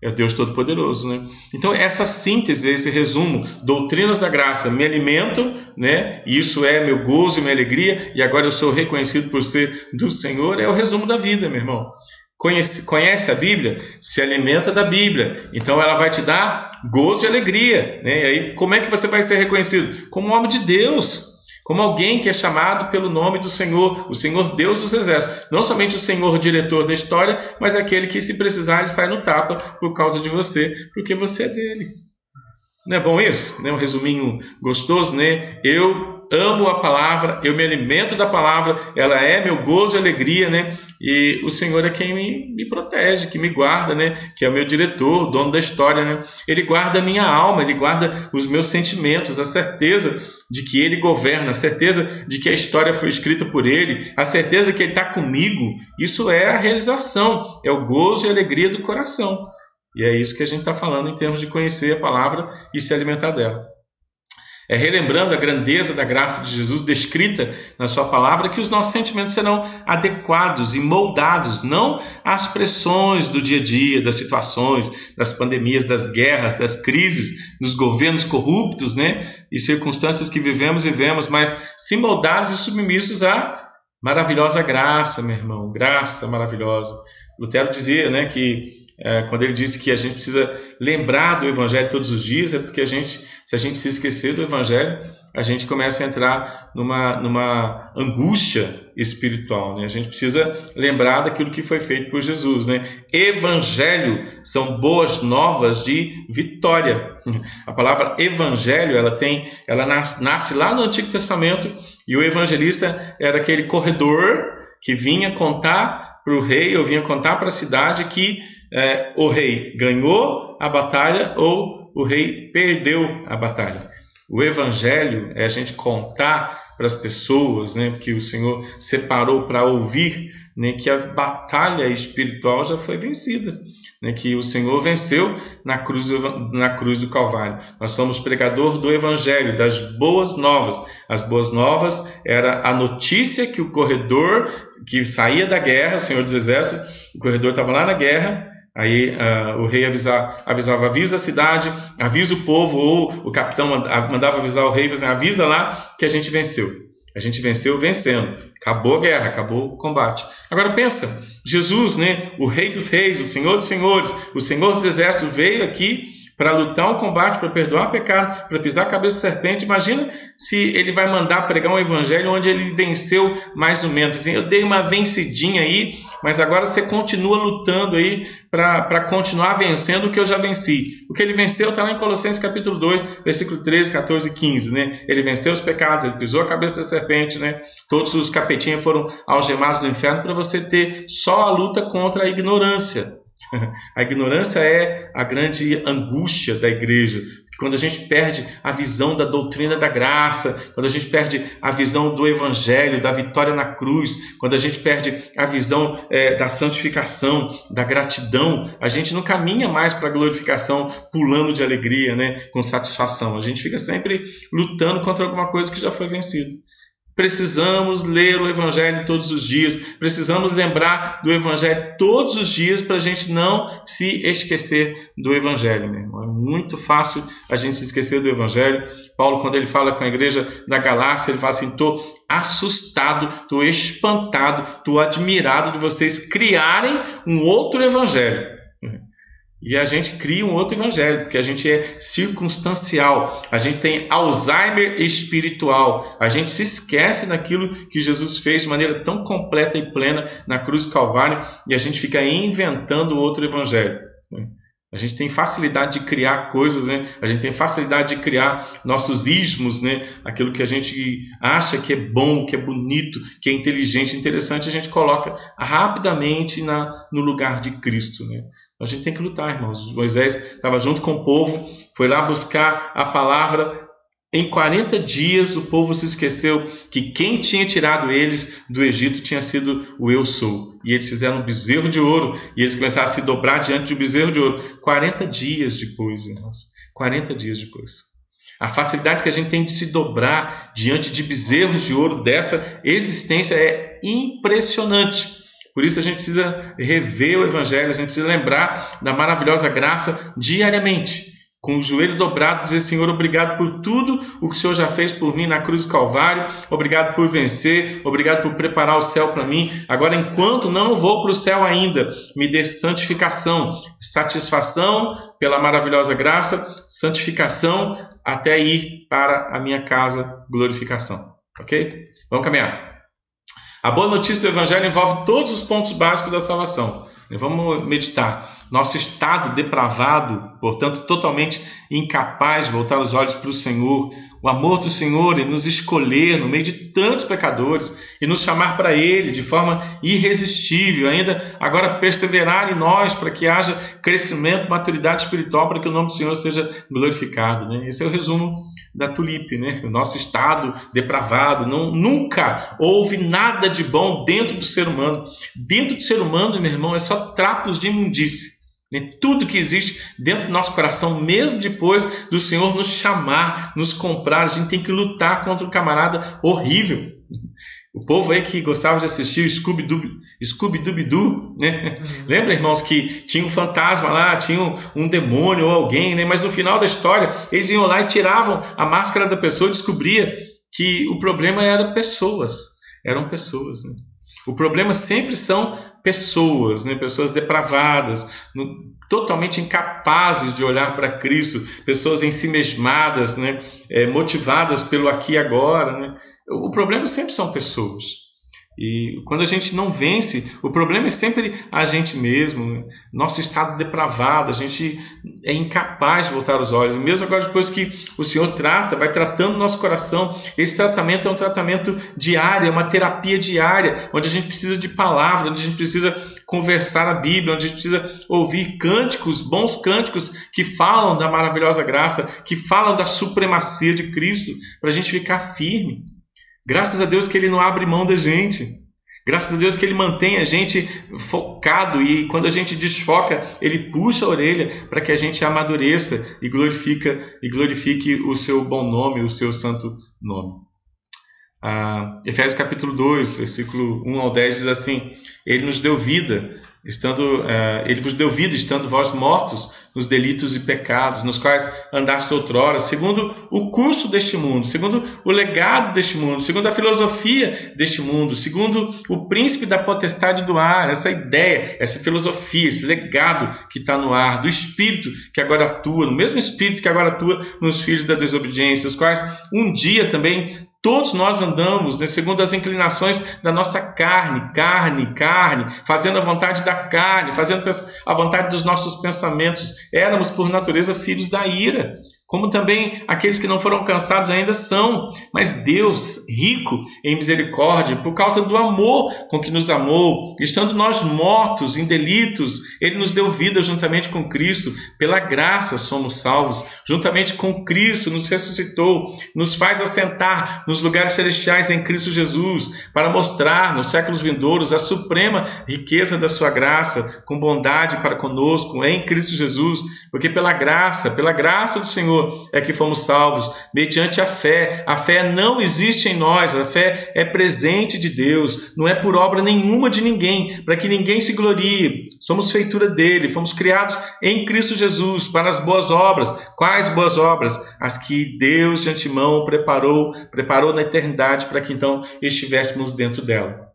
É o Deus Todo-Poderoso, né? Então essa síntese, esse resumo, doutrinas da graça, me alimentam, né? Isso é meu gozo e minha alegria, e agora eu sou reconhecido por ser do Senhor, é o resumo da vida, meu irmão. Conhece a Bíblia, se alimenta da Bíblia, então ela vai te dar gozo e alegria, né? E aí, como é que você vai ser reconhecido? Como um homem de Deus, como alguém que é chamado pelo nome do Senhor, o Senhor Deus dos exércitos, não somente o Senhor diretor da história, mas aquele que, se precisar, ele sai no tapa por causa de você, porque você é dele. Não é bom isso? Né? Um resuminho gostoso, né? Eu amo a palavra, eu me alimento da palavra, ela é meu gozo e alegria, né? E o Senhor é quem me protege, que me guarda, né? Que é o meu diretor, o dono da história, né? Ele guarda a minha alma, ele guarda os meus sentimentos, a certeza de que ele governa, a certeza de que a história foi escrita por ele, a certeza que ele está comigo. Isso é a realização, é o gozo e a alegria do coração. E é isso que a gente está falando em termos de conhecer a palavra e se alimentar dela. É relembrando a grandeza da graça de Jesus descrita na sua palavra que os nossos sentimentos serão adequados e moldados, não às pressões do dia a dia, das situações, das pandemias, das guerras, das crises, dos governos corruptos, né? E circunstâncias que vivemos e vemos, mas sim moldados e submissos à maravilhosa graça, meu irmão, graça maravilhosa. Lutero dizia, né, que quando ele disse que a gente precisa lembrar do Evangelho todos os dias, é porque a gente Se a gente se esquecer do Evangelho, a gente começa a entrar numa angústia espiritual, né? A gente precisa lembrar daquilo que foi feito por Jesus, né? Evangelho são boas novas de vitória. A palavra evangelho, ela nasce lá no Antigo Testamento, e o evangelista era aquele corredor que vinha contar para o rei, ou vinha contar para a cidade que o rei ganhou a batalha ou o rei perdeu a batalha. O evangelho é a gente contar para as pessoas, né, que o Senhor separou para ouvir, né, que a batalha espiritual já foi vencida, né, que o Senhor venceu na cruz do Calvário. Nós somos pregador do evangelho, das boas novas. As boas novas era a notícia que o corredor que saía da guerra, o Senhor dos Exércitos, o corredor estava lá na guerra. Aí o rei avisava, avisa a cidade, avisa o povo, ou o capitão mandava avisar o rei, avisa lá que a gente venceu. A gente venceu vencendo. Acabou a guerra, acabou o combate. Agora pensa, Jesus, né, o rei dos reis, o Senhor dos senhores, o Senhor dos exércitos veio aqui para lutar um combate, para perdoar pecado, para pisar a cabeça da serpente. Imagina se ele vai mandar pregar um evangelho onde ele venceu mais ou menos. Assim, eu dei uma vencidinha aí, mas agora você continua lutando aí para continuar vencendo o que eu já venci. O que ele venceu está lá em Colossenses capítulo 2, versículo 13, 14 e 15. Né? Ele venceu os pecados, ele pisou a cabeça da serpente, né? Todos os capetinhos foram algemados do inferno para você ter só a luta contra a ignorância. A ignorância é a grande angústia da igreja. Quando a gente perde a visão da doutrina da graça, quando a gente perde a visão do evangelho, da vitória na cruz, quando a gente perde a visão da santificação, da gratidão, a gente não caminha mais para a glorificação pulando de alegria, né, com satisfação. A gente fica sempre lutando contra alguma coisa que já foi vencida. Precisamos ler o Evangelho todos os dias, precisamos lembrar do Evangelho todos os dias para a gente não se esquecer do Evangelho. Meu irmão. É muito fácil a gente se esquecer do Evangelho. Paulo, quando ele fala com a igreja da Galácia, ele fala assim: estou assustado, estou espantado, estou admirado de vocês criarem um outro Evangelho. E a gente cria um outro evangelho, porque a gente é circunstancial, a gente tem Alzheimer espiritual, a gente se esquece daquilo que Jesus fez de maneira tão completa e plena na cruz do Calvário, e a gente fica inventando outro evangelho. A gente tem facilidade de criar coisas, né? A gente tem facilidade de criar nossos ismos, né? Aquilo que a gente acha que é bom, que é bonito, que é inteligente, interessante, a gente coloca rapidamente no lugar de Cristo, né? A gente tem que lutar, irmãos. Moisés estava junto com o povo, foi lá buscar a palavra. Em 40 dias o povo se esqueceu que quem tinha tirado eles do Egito tinha sido o Eu Sou. E eles fizeram um bezerro de ouro, e eles começaram a se dobrar diante do bezerro de ouro. 40 dias depois, irmãos. 40 dias depois. A facilidade que a gente tem de se dobrar diante de bezerros de ouro dessa existência é impressionante. Por isso a gente precisa rever o Evangelho, a gente precisa lembrar da maravilhosa graça diariamente. Com o joelho dobrado, dizer: Senhor, obrigado por tudo o que o Senhor já fez por mim na cruz do Calvário, obrigado por vencer, obrigado por preparar o céu para mim. Agora, enquanto não vou para o céu ainda, me dê santificação, satisfação pela maravilhosa graça, santificação até ir para a minha casa, glorificação. Ok? Vamos caminhar. A boa notícia do Evangelho envolve todos os pontos básicos da salvação. Vamos meditar. Nosso estado depravado, portanto, totalmente incapaz de voltar os olhos para o Senhor. O amor do Senhor em nos escolher no meio de tantos pecadores e nos chamar para Ele de forma irresistível. Ainda agora perseverar em nós para que haja crescimento, maturidade espiritual, para que o nome do Senhor seja glorificado. Né? Esse é o resumo da tulipe, né? O nosso estado depravado. Nunca houve nada de bom dentro do ser humano. Dentro do ser humano, meu irmão, é só trapos de imundície. Tudo que existe dentro do nosso coração, mesmo depois do Senhor nos chamar, nos comprar, a gente tem que lutar contra um camarada horrível. O povo aí que gostava de assistir o Scooby-Doo, né? Lembra, irmãos, que tinha um fantasma lá, tinha um demônio ou alguém, né? Mas no final da história, eles iam lá e tiravam a máscara da pessoa e descobria que o problema eram pessoas, né? O problema sempre são pessoas, né? Pessoas depravadas, totalmente incapazes de olhar para Cristo, pessoas ensimesmadas, né? Motivadas pelo aqui e agora, né? O problema sempre são pessoas. E quando a gente não vence, o problema é sempre a gente mesmo, né? Nosso estado depravado, a gente é incapaz de voltar os olhos. E mesmo agora, depois que o Senhor vai tratando o nosso coração, esse tratamento é um tratamento diário, é uma terapia diária, onde a gente precisa de palavra, onde a gente precisa conversar a Bíblia, onde a gente precisa ouvir cânticos, bons cânticos que falam da maravilhosa graça, que falam da supremacia de Cristo, para a gente ficar firme. Graças a Deus que Ele não abre mão da gente. Graças a Deus que Ele mantém a gente focado e quando a gente desfoca, Ele puxa a orelha para que a gente amadureça e glorifique o seu bom nome, o seu santo nome. Efésios capítulo 2, versículo 1 ao 10 diz assim: Ele nos deu vida, Ele vos deu vida, estando vós mortos nos delitos e pecados, nos quais andastes outrora, segundo o curso deste mundo, segundo o legado deste mundo, segundo a filosofia deste mundo, segundo o príncipe da potestade do ar, essa ideia, essa filosofia, esse legado que está no ar, do Espírito que agora atua, no mesmo Espírito que agora atua nos filhos da desobediência, os quais um dia também todos nós andamos, né, segundo as inclinações da nossa carne, fazendo a vontade da carne, fazendo a vontade dos nossos pensamentos. Éramos, por natureza, filhos da ira, como também aqueles que não foram alcançados ainda são. Mas Deus, rico em misericórdia, por causa do amor com que nos amou, estando nós mortos em delitos, Ele nos deu vida juntamente com Cristo. Pela graça somos salvos. Juntamente com Cristo nos ressuscitou, nos faz assentar nos lugares celestiais em Cristo Jesus, para mostrar nos séculos vindouros a suprema riqueza da sua graça, com bondade para conosco em Cristo Jesus. Porque pela graça do Senhor é que fomos salvos, mediante a fé. A fé não existe em nós, a fé é presente de Deus, não é por obra nenhuma de ninguém, para que ninguém se glorie. Somos feitura dele, fomos criados em Cristo Jesus para as boas obras. Quais boas obras? As que Deus de antemão preparou na eternidade para que então estivéssemos dentro dela.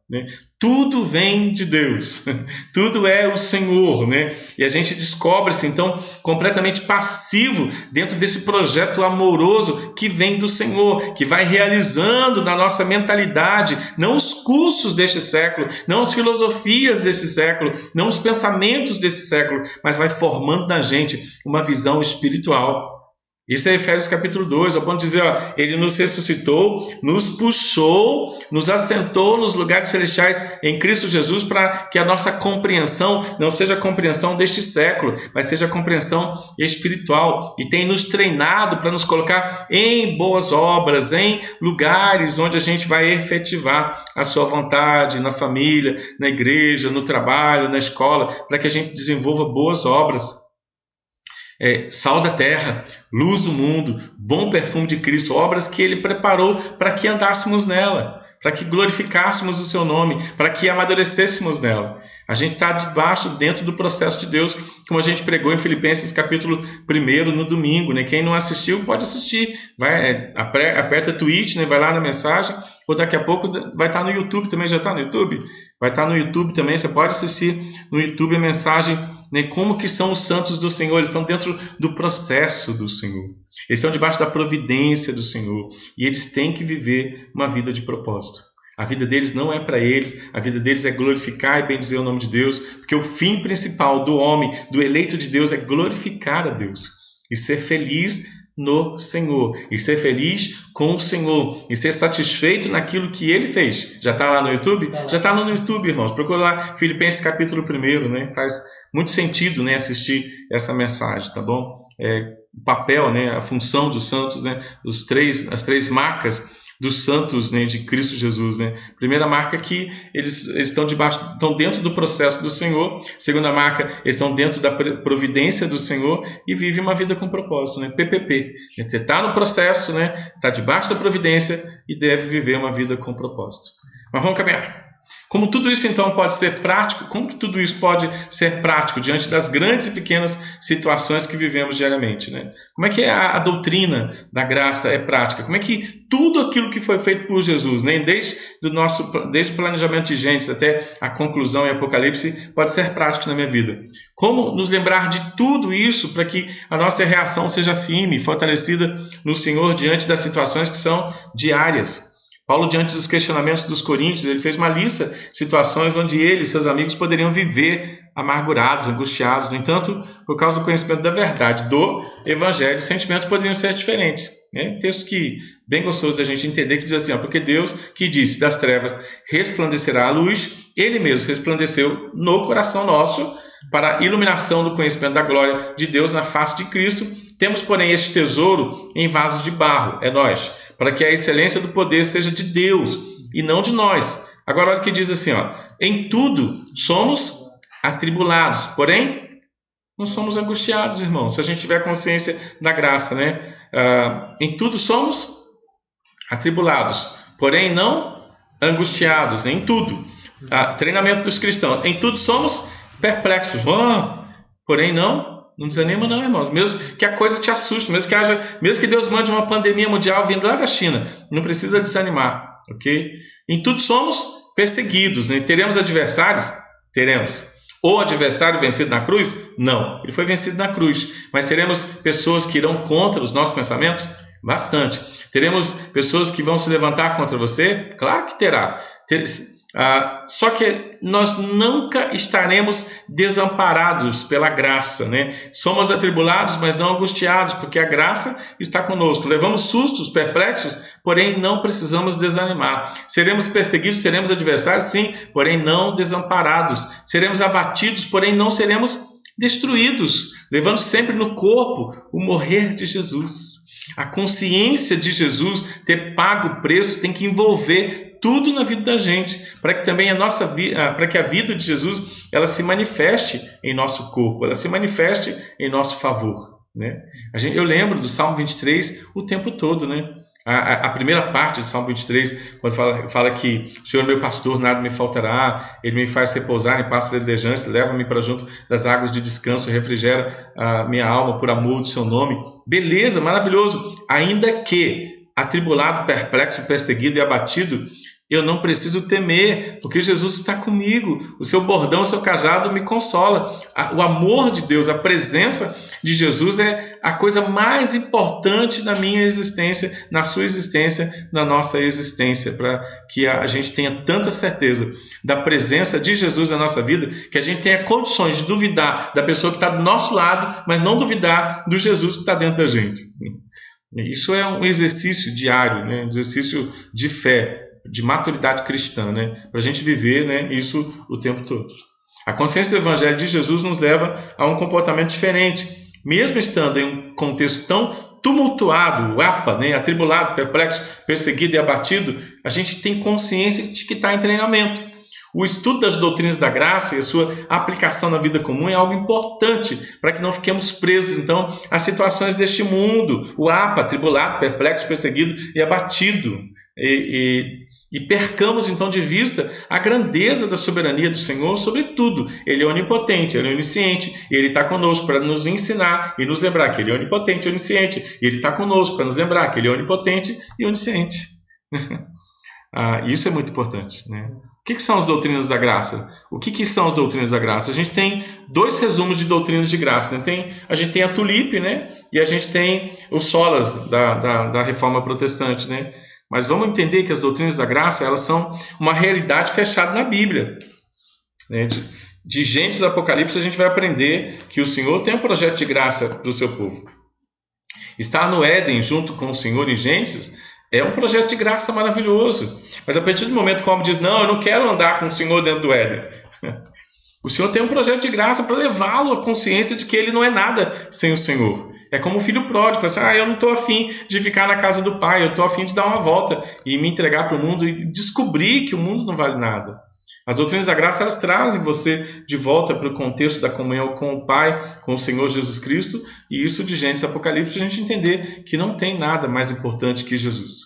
Tudo vem de Deus, tudo é o Senhor, né? E a gente descobre-se então completamente passivo dentro desse projeto amoroso que vem do Senhor, que vai realizando na nossa mentalidade, não os cursos deste século, não as filosofias desse século, não os pensamentos desse século, mas vai formando na gente uma visão espiritual. Isso é Efésios capítulo 2, ao ponto de dizer, Ele nos ressuscitou, nos puxou, nos assentou nos lugares celestiais em Cristo Jesus, para que a nossa compreensão não seja a compreensão deste século, mas seja a compreensão espiritual, e tem nos treinado para nos colocar em boas obras, em lugares onde a gente vai efetivar a sua vontade, na família, na igreja, no trabalho, na escola, para que a gente desenvolva boas obras. Sal da terra, luz do mundo, bom perfume de Cristo, obras que Ele preparou para que andássemos nela, para que glorificássemos o seu nome, para que amadurecêssemos nela. A gente está dentro do processo de Deus, como a gente pregou em Filipenses capítulo 1 no domingo, né? Quem não assistiu pode assistir, aperta tweet, né? Vai lá na mensagem, ou daqui a pouco vai estar no YouTube também. Já está no YouTube? Vai estar no YouTube também, você pode assistir no YouTube a mensagem, né? Como que são os santos do Senhor. Eles estão dentro do processo do Senhor, eles estão debaixo da providência do Senhor, e eles têm que viver uma vida de propósito. A vida deles não é para eles, a vida deles é glorificar e bendizer o nome de Deus, porque o fim principal do homem, do eleito de Deus, é glorificar a Deus e ser feliz no Senhor, e ser feliz com o Senhor, e ser satisfeito naquilo que Ele fez. Já está lá no YouTube? Já está no YouTube, irmãos. Procura lá Filipenses capítulo 1, né? Faz muito sentido, né, assistir essa mensagem, tá bom? O papel, né, a função dos santos, né, as três marcas dos santos, né, de Cristo Jesus, né? Primeira marca que eles estão dentro do processo do Senhor. Segunda marca, eles estão dentro da providência do Senhor e vivem uma vida com propósito, né? PPP. Você está no processo, né? Está debaixo da providência e deve viver uma vida com propósito. Mas vamos caminhar. Como tudo isso então pode ser prático? Como que tudo isso pode ser prático diante das grandes e pequenas situações que vivemos diariamente, né? Como é que a doutrina da graça é prática? Como é que tudo aquilo que foi feito por Jesus, né, desde o planejamento de Gênesis até a conclusão em Apocalipse, pode ser prático na minha vida? Como nos lembrar de tudo isso para que a nossa reação seja firme, fortalecida no Senhor diante das situações que são diárias? Paulo, diante dos questionamentos dos coríntios, ele fez uma lista de situações onde ele e seus amigos poderiam viver amargurados, angustiados. No entanto, por causa do conhecimento da verdade, do Evangelho, os sentimentos poderiam ser diferentes. Um texto que bem gostoso da gente entender, que diz assim, porque Deus que disse, das trevas resplandecerá a luz, Ele mesmo resplandeceu no coração nosso, para a iluminação do conhecimento da glória de Deus na face de Cristo. Temos, porém, este tesouro em vasos de barro, é nós, para que a excelência do poder seja de Deus e não de nós. Agora olha o que diz assim, em tudo somos atribulados, porém não somos angustiados, irmãos, se a gente tiver consciência da graça, né? Em tudo somos atribulados, porém não angustiados, em tudo. Treinamento dos cristãos, em tudo somos perplexos, porém não desanima não, irmãos, mesmo que a coisa te assuste, mesmo que Deus mande uma pandemia mundial vindo lá da China, não precisa desanimar, ok? Em tudo somos perseguidos, né? Teremos adversários? Teremos. O adversário vencido na cruz? Não, ele foi vencido na cruz, mas teremos pessoas que irão contra os nossos pensamentos? Bastante. Teremos pessoas que vão se levantar contra você? Claro que terá. Só que nós nunca estaremos desamparados pela graça, né? Somos atribulados, mas não angustiados, porque a graça está conosco. Levamos sustos, perplexos, porém não precisamos desanimar. Seremos perseguidos, teremos adversários, sim, porém não desamparados. Seremos abatidos, porém não seremos destruídos, levando sempre no corpo o morrer de Jesus. A consciência de Jesus ter pago o preço tem que envolver tudo na vida da gente, para que também para que a vida de Jesus ela se manifeste em nosso corpo, ela se manifeste em nosso favor, né? Eu lembro do Salmo 23 o tempo todo, né? A primeira parte do Salmo 23, quando fala que o Senhor é meu pastor, nada me faltará, Ele me faz repousar em pastos verdejantes, leva-me para junto das águas de descanso, refrigera a minha alma por amor do seu nome. Beleza, maravilhoso. Ainda que atribulado, perplexo, perseguido e abatido, eu não preciso temer, porque Jesus está comigo. O seu bordão, o seu cajado me consola. O amor de Deus, a presença de Jesus é a coisa mais importante na minha existência, na sua existência, na nossa existência, para que a gente tenha tanta certeza da presença de Jesus na nossa vida, que a gente tenha condições de duvidar da pessoa que está do nosso lado, mas não duvidar do Jesus que está dentro da gente. Isso é um exercício diário, né? Um exercício de fé, de maturidade cristã, né? Para a gente viver, né, isso o tempo todo. A consciência do Evangelho de Jesus nos leva a um comportamento diferente. Mesmo estando em um contexto tão tumultuado, né, atribulado, perplexo, perseguido e abatido, a gente tem consciência de que está em treinamento. O estudo das doutrinas da graça e a sua aplicação na vida comum é algo importante para que não fiquemos presos, então, às situações deste mundo. O atribulado, perplexo, perseguido e abatido. E percamos então de vista a grandeza da soberania do Senhor sobre tudo. Ele é onipotente, Ele é onisciente, e Ele está conosco para nos ensinar e nos lembrar que Ele é onipotente e onisciente, e Ele está conosco para nos lembrar que Ele é onipotente e onisciente. Isso é muito importante, né? O que são as doutrinas da graça? O que são as doutrinas da graça? A gente tem dois resumos de doutrinas de graça, né? A gente tem a Tulipe, né? E a gente tem os solas da Reforma Protestante, né? Mas vamos entender que as doutrinas da graça, elas são uma realidade fechada na Bíblia, né? De Gênesis a Apocalipse, a gente vai aprender que o Senhor tem um projeto de graça para o seu povo. Estar no Éden junto com o Senhor em Gênesis é um projeto de graça maravilhoso. Mas a partir do momento que o homem diz, não, eu não quero andar com o Senhor dentro do Éden. O Senhor tem um projeto de graça para levá-lo à consciência de que ele não é nada sem o Senhor. É como o filho pródigo, assim, eu não estou afim de ficar na casa do pai, eu estou afim de dar uma volta e me entregar para o mundo e descobrir que o mundo não vale nada. As doutrinas da graça, elas trazem você de volta para o contexto da comunhão com o Pai, com o Senhor Jesus Cristo, e isso de Gênesis e Apocalipse, a gente entender que não tem nada mais importante que Jesus.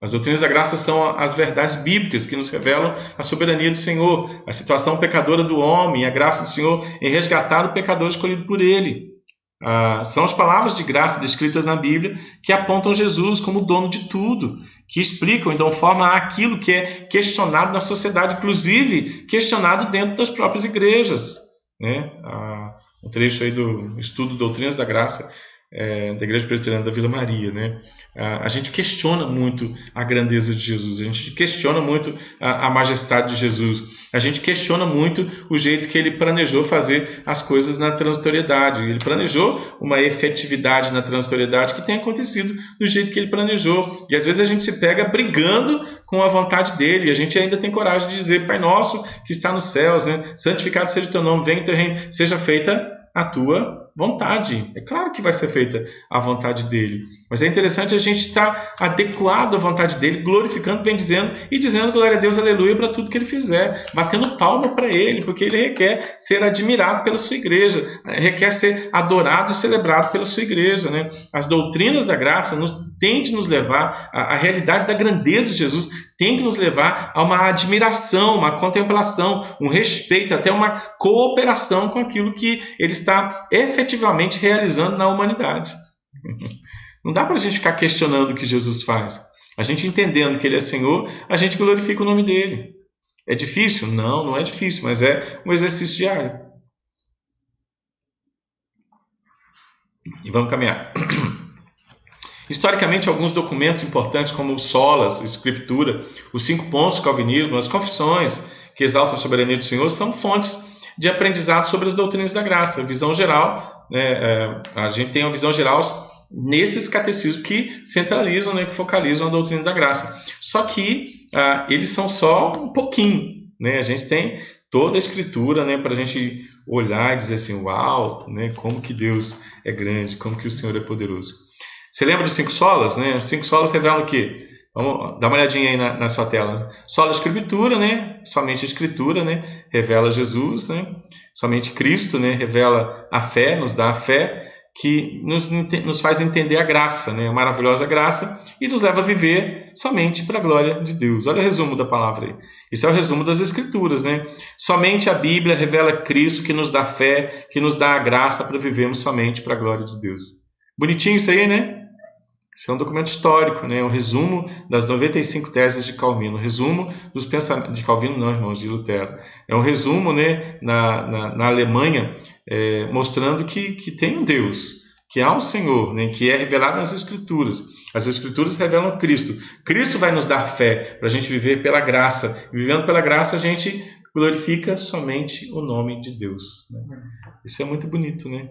As doutrinas da graça são as verdades bíblicas que nos revelam a soberania do Senhor, a situação pecadora do homem, a graça do Senhor em resgatar o pecador escolhido por Ele. São as palavras de graça descritas na Bíblia que apontam Jesus como dono de tudo, que explicam e dão forma àquilo que é questionado na sociedade, inclusive questionado dentro das próprias igrejas, né? Um trecho aí do estudo Doutrinas da Graça da Igreja Presbiteriana da Vila Maria, né? A gente questiona muito a grandeza de Jesus, a gente questiona muito a majestade de Jesus, a gente questiona muito o jeito que ele planejou fazer as coisas na transitoriedade. Ele planejou uma efetividade na transitoriedade que tem acontecido do jeito que ele planejou, e às vezes a gente se pega brigando com a vontade dele, e a gente ainda tem coragem de dizer: Pai nosso que está nos céus, né? Santificado seja o teu nome, venha o teu reino, seja feita a tua vontade. É claro que vai ser feita a vontade dele, mas é interessante a gente estar adequado à vontade dele, glorificando, bendizendo e dizendo glória a Deus, aleluia, para tudo que ele fizer, batendo palma para ele, porque ele requer ser admirado pela sua igreja, requer ser adorado e celebrado pela sua igreja, né? As doutrinas da graça têm de nos levar à realidade da grandeza de Jesus, tem que nos levar a uma admiração, uma contemplação, um respeito, até uma cooperação com aquilo que ele está efetivamente realizando na humanidade. Não dá para a gente ficar questionando o que Jesus faz. A gente entendendo que ele é Senhor, a gente glorifica o nome dele. É difícil? Não, não é difícil, mas é um exercício diário. E vamos caminhar. Historicamente, alguns documentos importantes como o Solas, a Escritura, os 5 pontos do calvinismo, as confissões que exaltam a soberania do Senhor são fontes de aprendizado sobre as doutrinas da graça. A visão geral, né, a gente tem uma visão geral nesses catecismos que centralizam, né, que focalizam a doutrina da graça. Só que eles são só um pouquinho, né? A gente tem toda a Escritura, né, para a gente olhar e dizer assim: uau, né, como que Deus é grande, como que o Senhor é poderoso. Você lembra dos 5 solas, né? Os 5 solas revelam o quê? Vamos dar uma olhadinha aí na sua tela. Sola Escritura, né? Somente a Escritura, né? Revela Jesus, né? Somente Cristo, né? Revela a fé, nos dá a fé, que nos faz entender a graça, né? A maravilhosa graça, e nos leva a viver somente para a glória de Deus. Olha o resumo da palavra aí. Isso é o resumo das Escrituras, né? Somente a Bíblia revela Cristo, que nos dá fé, que nos dá a graça para vivermos somente para a glória de Deus. Bonitinho isso aí, né? Isso é um documento histórico, né? Um resumo das 95 teses de Calvino. Resumo dos pensamentos... De Calvino não, irmãos, de Lutero. É um resumo, né, na Alemanha, mostrando que tem um Deus, que há um Senhor, né, que é revelado nas Escrituras. As Escrituras revelam Cristo. Cristo vai nos dar fé para a gente viver pela graça. E vivendo pela graça, a gente glorifica somente o nome de Deus, né? Isso é muito bonito, né?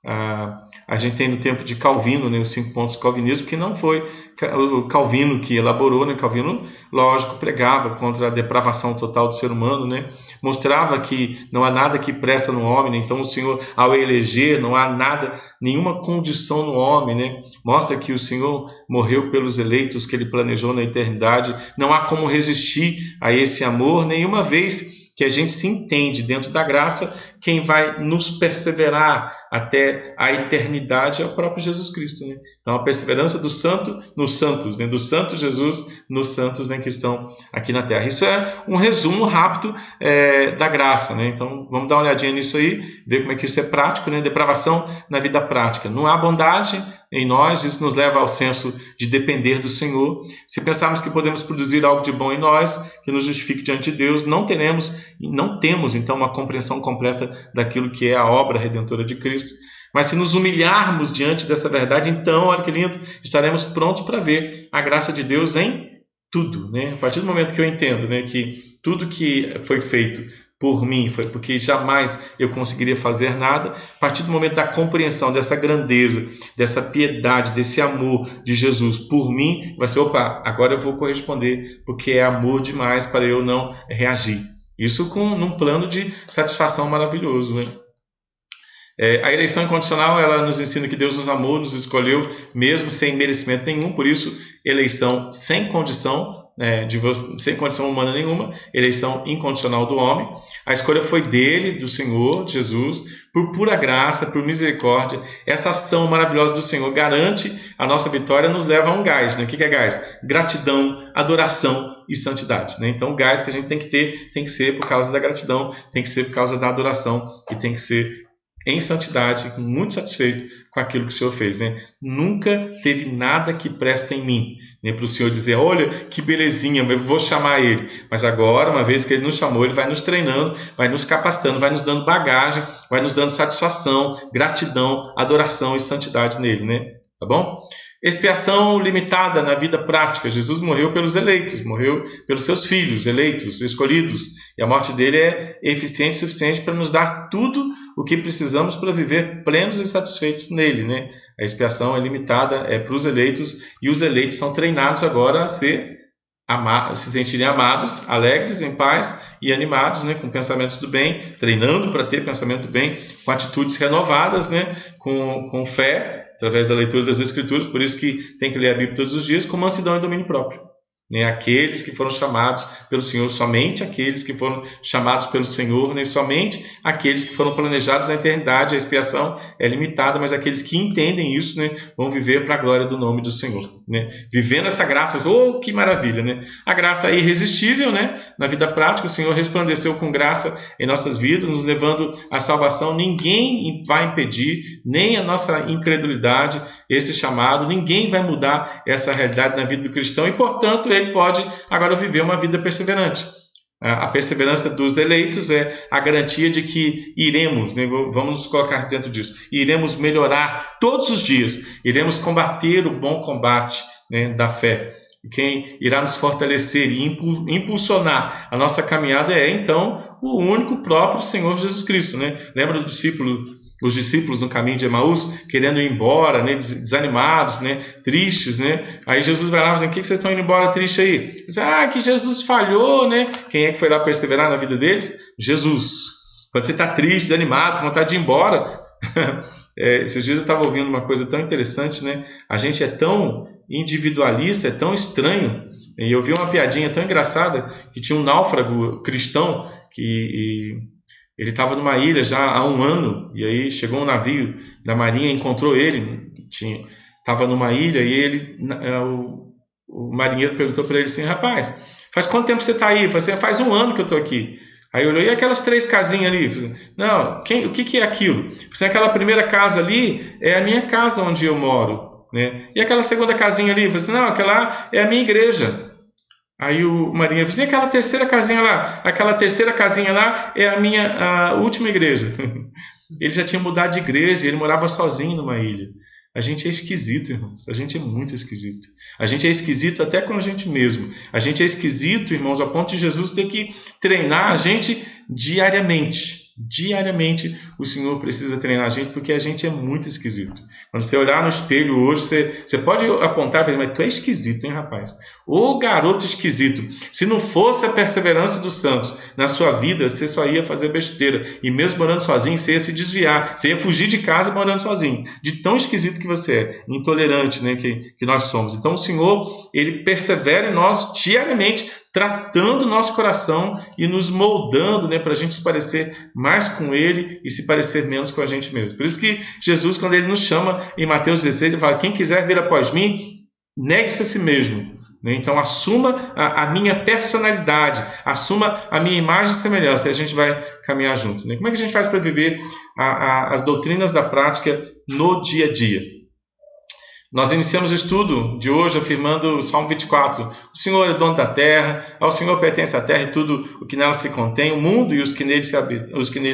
A gente tem no tempo de Calvino, né, os 5 pontos do calvinismo, que não foi o Calvino que elaborou, né? Calvino, lógico, pregava contra a depravação total do ser humano, né? Mostrava que não há nada que presta no homem, né? Então o Senhor, ao eleger, não há nada, nenhuma condição no homem, né? Mostra que o Senhor morreu pelos eleitos que ele planejou na eternidade, não há como resistir a esse amor, nenhuma vez que a gente se entende dentro da graça, quem vai nos perseverar até a eternidade é o próprio Jesus Cristo, né? Então a perseverança do santo nos santos, né? Do santo Jesus nos santos, né, que estão aqui na terra. Isso é um resumo rápido da graça, né? Então vamos dar uma olhadinha nisso aí, ver como é que isso é prático, né? Depravação na vida prática. Não há bondade em nós, isso nos leva ao senso de depender do Senhor. Se pensarmos que podemos produzir algo de bom em nós, que nos justifique diante de Deus, não temos então uma compreensão completa daquilo que é a obra redentora de Cristo. Mas se nos humilharmos diante dessa verdade, então, olha que lindo, estaremos prontos para ver a graça de Deus em tudo, né? A partir do momento que eu entendo, né, que tudo que foi feito por mim foi porque jamais eu conseguiria fazer nada, a partir do momento da compreensão dessa grandeza, dessa piedade, desse amor de Jesus por mim, vai ser: opa, agora eu vou corresponder, porque é amor demais para eu não reagir. Isso num plano de satisfação maravilhoso, né? A eleição incondicional, ela nos ensina que Deus nos amou, nos escolheu, mesmo sem merecimento nenhum. Por isso, eleição sem condição sem condição humana nenhuma, eleição incondicional do homem. A escolha foi dele, do Senhor, de Jesus, por pura graça, por misericórdia. Essa ação maravilhosa do Senhor garante a nossa vitória, nos leva a um gás. O que é gás? Gratidão, adoração e santidade. Então o gás que a gente tem que ter tem que ser por causa da gratidão, tem que ser por causa da adoração e tem que ser em santidade, muito satisfeito com aquilo que o Senhor fez. Nunca teve nada que presta em mim, para o Senhor dizer, olha que belezinha, eu vou chamar Ele. Mas agora, uma vez que Ele nos chamou, Ele vai nos treinando, vai nos capacitando, vai nos dando bagagem, vai nos dando satisfação, gratidão, adoração e santidade nele. Tá bom? Expiação limitada na vida prática. Jesus morreu pelos eleitos, morreu pelos seus filhos, eleitos, escolhidos. E a morte dele é eficiente o suficiente para nos dar tudo o que precisamos para viver plenos e satisfeitos nele. A expiação é limitada, é para os eleitos, e os eleitos são treinados agora a se sentirem amados, alegres, em paz e animados, com pensamentos do bem, treinando para ter pensamento do bem, com atitudes renovadas, com fé, através da leitura das Escrituras. Por isso que tem que ler a Bíblia todos os dias, com mansidão e domínio próprio. Aqueles que foram chamados pelo Senhor, somente aqueles que foram chamados pelo Senhor, somente aqueles que foram planejados na eternidade. A expiação é limitada, mas aqueles que entendem isso, vão viver para a glória do nome do Senhor. Vivendo essa graça, que maravilha! A graça é irresistível, na vida prática. O Senhor resplandeceu com graça em nossas vidas, nos levando à salvação. Ninguém vai impedir, nem a nossa incredulidade, esse chamado. Ninguém vai mudar essa realidade na vida do cristão e, portanto, ele pode agora viver uma vida perseverante. A perseverança dos eleitos é a garantia de que iremos, vamos nos colocar dentro disso, iremos melhorar todos os dias, iremos combater o bom combate da fé. E quem irá nos fortalecer e impulsionar a nossa caminhada é, então, o único próprio Senhor Jesus Cristo. Lembra os discípulos no caminho de Emaús, querendo ir embora, desanimados, tristes. Aí Jesus vai lá e diz, o que vocês estão indo embora triste aí? Diz, que Jesus falhou. Quem é que foi lá perseverar na vida deles? Jesus. Quando você está triste, desanimado, com vontade de ir embora. Esses dias eu estava ouvindo uma coisa tão interessante. A gente é tão individualista, é tão estranho. E eu vi uma piadinha tão engraçada, que tinha um náufrago cristão que... Ele estava numa ilha já há 1 ano, e aí chegou um navio da marinha, encontrou ele, estava numa ilha, e o marinheiro perguntou para ele assim, rapaz, faz quanto tempo você está aí? Ele falou assim, faz 1 ano que eu estou aqui. Aí olhou, e aquelas 3 casinhas ali? Falei, não, o que é aquilo? Falei, aquela primeira casa ali é a minha casa onde eu moro. E aquela segunda casinha ali? Falei, não, aquela é a minha igreja. Aí o marinheiro disse, aquela terceira casinha lá? Aquela terceira casinha lá é a minha última igreja. Ele já tinha mudado de igreja, ele morava sozinho numa ilha. A gente é esquisito, irmãos. A gente é muito esquisito. A gente é esquisito até com a gente mesmo. A gente é esquisito, irmãos, ao ponto de Jesus ter que treinar a gente diariamente. Diariamente o Senhor precisa treinar a gente, porque a gente é muito esquisito. Quando você olhar no espelho hoje, você pode apontar para ele, mas tu é esquisito, hein, rapaz? Ô garoto esquisito. Se não fosse a perseverança dos santos na sua vida, você só ia fazer besteira. E mesmo morando sozinho, você ia se desviar. Você ia fugir de casa morando sozinho. De tão esquisito que você é. Intolerante, que nós somos. Então o Senhor, Ele persevera em nós diariamente, tratando o nosso coração e nos moldando, para a gente se parecer mais com Ele e se parecer menos com a gente mesmo. Por isso que Jesus, quando Ele nos chama em Mateus 16, Ele fala, quem quiser vir após mim, negue-se a si mesmo. Então assuma a minha personalidade, assuma a minha imagem e semelhança, e a gente vai caminhar junto. Como é que a gente faz para viver as doutrinas da prática no dia a dia? Nós iniciamos o estudo de hoje afirmando o Salmo 24. O Senhor é dono da terra, ao Senhor pertence a terra e tudo o que nela se contém, o mundo e os que nele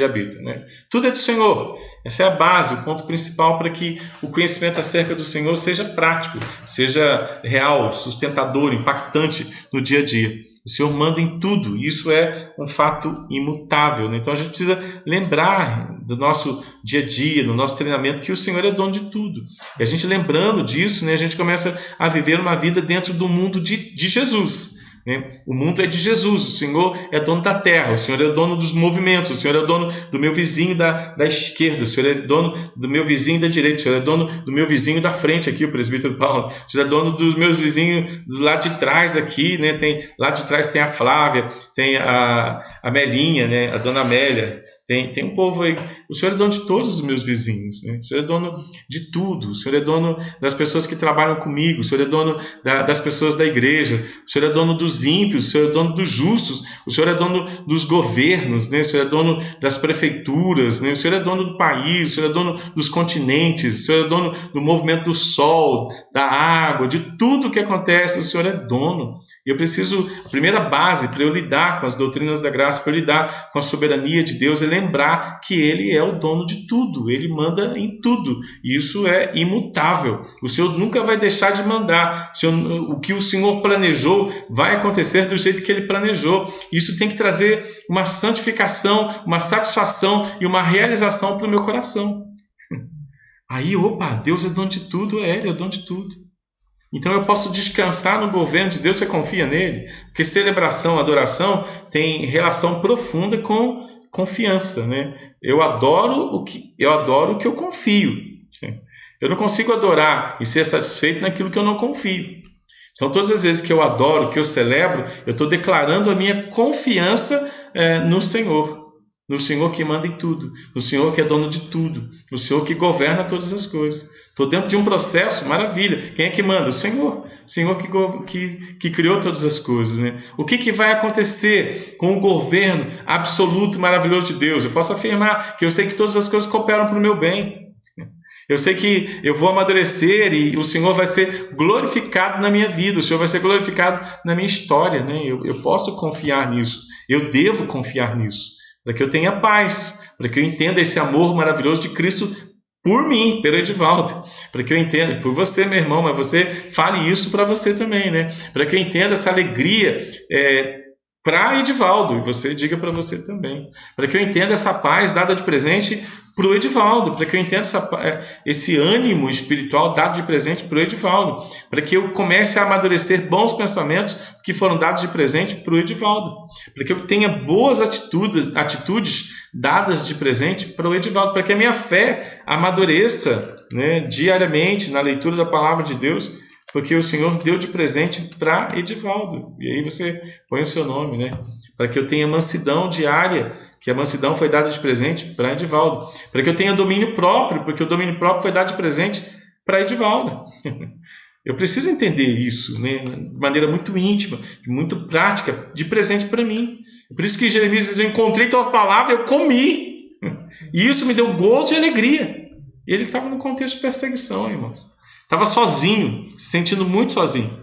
habitam. Tudo é do Senhor. Essa é a base, o ponto principal para que o conhecimento acerca do Senhor seja prático, seja real, sustentador, impactante no dia a dia. O Senhor manda em tudo, e isso é um fato imutável. Então a gente precisa lembrar do nosso dia a dia, do nosso treinamento, que o Senhor é dono de tudo. E a gente lembrando disso, a gente começa a viver uma vida dentro do mundo de Jesus. né? O mundo é de Jesus, o Senhor é dono da terra, o Senhor é dono dos movimentos, o Senhor é dono do meu vizinho da esquerda, o Senhor é dono do meu vizinho da direita, o Senhor é dono do meu vizinho da frente aqui, o presbítero Paulo, o Senhor é dono dos meus vizinhos do lado de trás aqui, né? Lá de trás tem a Flávia, tem a Melinha, né? A dona Amélia, tem um povo aí. O Senhor é dono de todos os meus vizinhos, né? O Senhor é dono de tudo. O Senhor é dono das pessoas que trabalham comigo. O Senhor é dono das pessoas da igreja. O Senhor é dono dos ímpios. O Senhor é dono dos justos. O Senhor é dono dos governos, né? O Senhor é dono das prefeituras, né? O Senhor é dono do país. O Senhor é dono dos continentes. O Senhor é dono do movimento do sol, da água, de tudo que acontece. O Senhor é dono. E eu preciso, a primeira base para eu lidar com as doutrinas da graça, para eu lidar com a soberania de Deus, é lembrar que Ele é o dono de tudo, Ele manda em tudo, e isso é imutável. O Senhor nunca vai deixar de mandar. O que o Senhor planejou vai acontecer do jeito que Ele planejou. Isso tem que trazer uma santificação, uma satisfação e uma realização para o meu coração. Aí, Deus é dono de tudo, Ele é dono de tudo. Então eu posso descansar no governo de Deus. Você confia nele? Porque celebração, adoração tem relação profunda com confiança, né? Eu adoro o que eu confio. Eu não consigo adorar e ser satisfeito naquilo que eu não confio. Então todas as vezes que eu adoro, que eu celebro, eu estou declarando a minha confiança no Senhor. No Senhor que manda em tudo, no Senhor que é dono de tudo, no Senhor que governa todas as coisas. Estou dentro de um processo, maravilha. Quem é que manda? O Senhor. O Senhor que criou todas as coisas, né? O que vai acontecer com o governo absoluto e maravilhoso de Deus? Eu posso afirmar que eu sei que todas as coisas cooperam para o meu bem. Eu sei que eu vou amadurecer e o Senhor vai ser glorificado na minha vida, o Senhor vai ser glorificado na minha história, né? Eu posso confiar nisso, eu devo confiar nisso, para que eu tenha paz, para que eu entenda esse amor maravilhoso de Cristo por mim, pelo Edivaldo, para que eu entenda, por você, meu irmão, mas você fale isso para você também, né? Para que eu entenda essa alegria para Edivaldo, e você diga para você também, para que eu entenda essa paz dada de presente para o Edivaldo, para que eu entenda esse ânimo espiritual dado de presente para o Edivaldo, para que eu comece a amadurecer bons pensamentos que foram dados de presente para o Edivaldo, para que eu tenha boas atitudes dadas de presente para o Edivaldo, para que a minha fé amadureça, né, diariamente na leitura da palavra de Deus, porque o Senhor deu de presente para Edivaldo. E aí você põe o seu nome, né? Para que eu tenha mansidão diária, que a mansidão foi dada de presente para Edivaldo. Para que eu tenha domínio próprio, porque o domínio próprio foi dado de presente para Edivaldo. Eu preciso entender isso, né? De maneira muito íntima, muito prática, de presente para mim. Por isso que Jeremias diz: eu encontrei tua palavra, eu comi. E isso me deu gozo e alegria. E ele estava num contexto de perseguição, irmãos. Estava sozinho, se sentindo muito sozinho.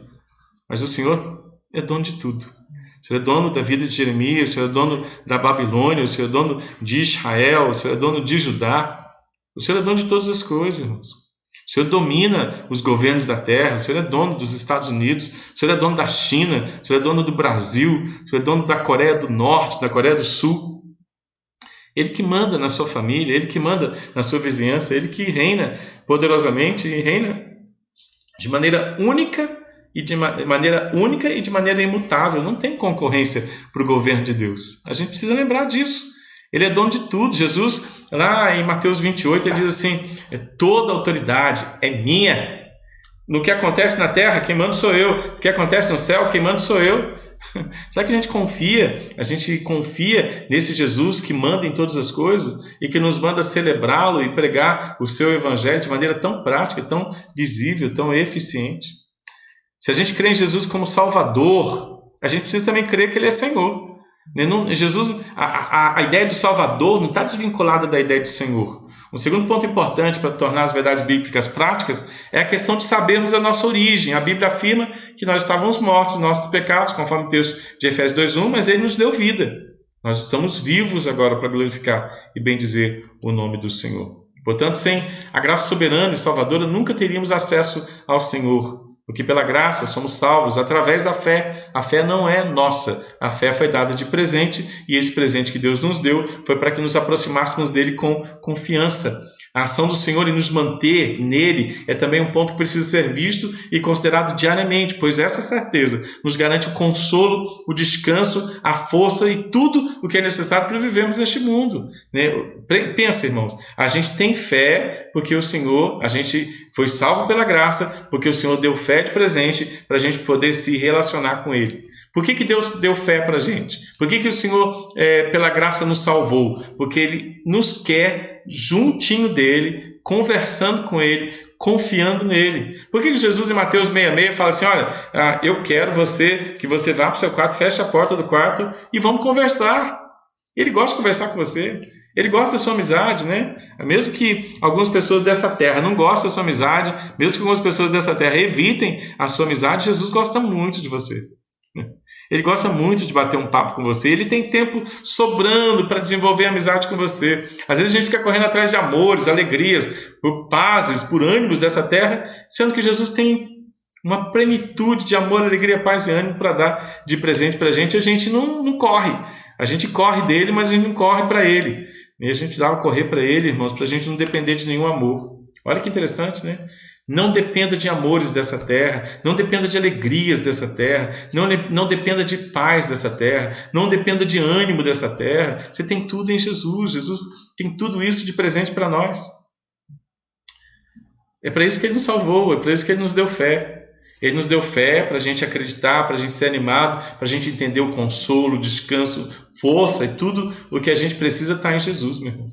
Mas o Senhor é dono de tudo. O Senhor é dono da vida de Jeremias, o Senhor é dono da Babilônia, o Senhor é dono de Israel, o Senhor é dono de Judá. O Senhor é dono de todas as coisas, irmãos. O Senhor domina os governos da terra, o Senhor é dono dos Estados Unidos, o Senhor é dono da China, o Senhor é dono do Brasil, o Senhor é dono da Coreia do Norte, da Coreia do Sul. Ele que manda na sua família, Ele que manda na sua vizinhança, Ele que reina poderosamente e reina de maneira única e de maneira imutável. Não tem concorrência para o governo de Deus. A gente precisa lembrar disso. Ele é dono de tudo. Jesus, lá em Mateus 28, ele diz assim: toda autoridade é minha. No que acontece na terra, quem manda sou eu. O que acontece no céu, quem manda sou eu. Será que a gente confia? A gente confia nesse Jesus que manda em todas as coisas e que nos manda celebrá-lo e pregar o seu evangelho de maneira tão prática, tão visível, tão eficiente? Se a gente crê em Jesus como Salvador, a gente precisa também crer que Ele é Senhor. Jesus, a ideia de Salvador não está desvinculada da ideia de Senhor. Um segundo ponto importante para tornar as verdades bíblicas práticas é a questão de sabermos a nossa origem. A Bíblia afirma que nós estávamos mortos nos nossos pecados, conforme o texto de Efésios 2:1, mas Ele nos deu vida. Nós estamos vivos agora para glorificar e bendizer o nome do Senhor. Portanto, sem a graça soberana e salvadora, nunca teríamos acesso ao Senhor. Porque pela graça somos salvos através da fé. A fé não é nossa. A fé foi dada de presente, e esse presente que Deus nos deu foi para que nos aproximássemos dele com confiança. A ação do Senhor em nos manter nele é também um ponto que precisa ser visto e considerado diariamente, pois essa certeza nos garante o consolo, o descanso, a força e tudo o que é necessário para vivermos neste mundo. Pensa, irmãos, a gente tem fé porque o Senhor, a gente foi salvo pela graça, porque o Senhor deu fé de presente para a gente poder se relacionar com Ele. Por que Deus deu fé para a gente? Por que o Senhor, pela graça, nos salvou? Porque Ele nos quer juntinho dEle, conversando com Ele, confiando nele. Por que Jesus em Mateus 6,6 fala assim, olha, eu quero que você vá para o seu quarto, feche a porta do quarto e vamos conversar. Ele gosta de conversar com você. Ele gosta da sua amizade, né? Mesmo que algumas pessoas dessa terra não gostem da sua amizade, mesmo que algumas pessoas dessa terra evitem a sua amizade, Jesus gosta muito de você. Ele gosta muito de bater um papo com você. Ele tem tempo sobrando para desenvolver amizade com você. Às vezes a gente fica correndo atrás de amores, alegrias, por pazes, por ânimos dessa terra, sendo que Jesus tem uma plenitude de amor, alegria, paz e ânimo para dar de presente para a gente. A gente não corre. A gente corre dele, mas a gente não corre para ele. E a gente precisava correr para ele, irmãos, para a gente não depender de nenhum amor. Olha que interessante, né? Não dependa de amores dessa terra, não dependa de alegrias dessa terra, não dependa de paz dessa terra, não dependa de ânimo dessa terra. Você tem tudo em Jesus. Jesus tem tudo isso de presente para nós. É para isso que Ele nos salvou, é para isso que Ele nos deu fé. Ele nos deu fé para a gente acreditar, para a gente ser animado, para a gente entender o consolo, o descanso, força e tudo o que a gente precisa está em Jesus, meu irmão.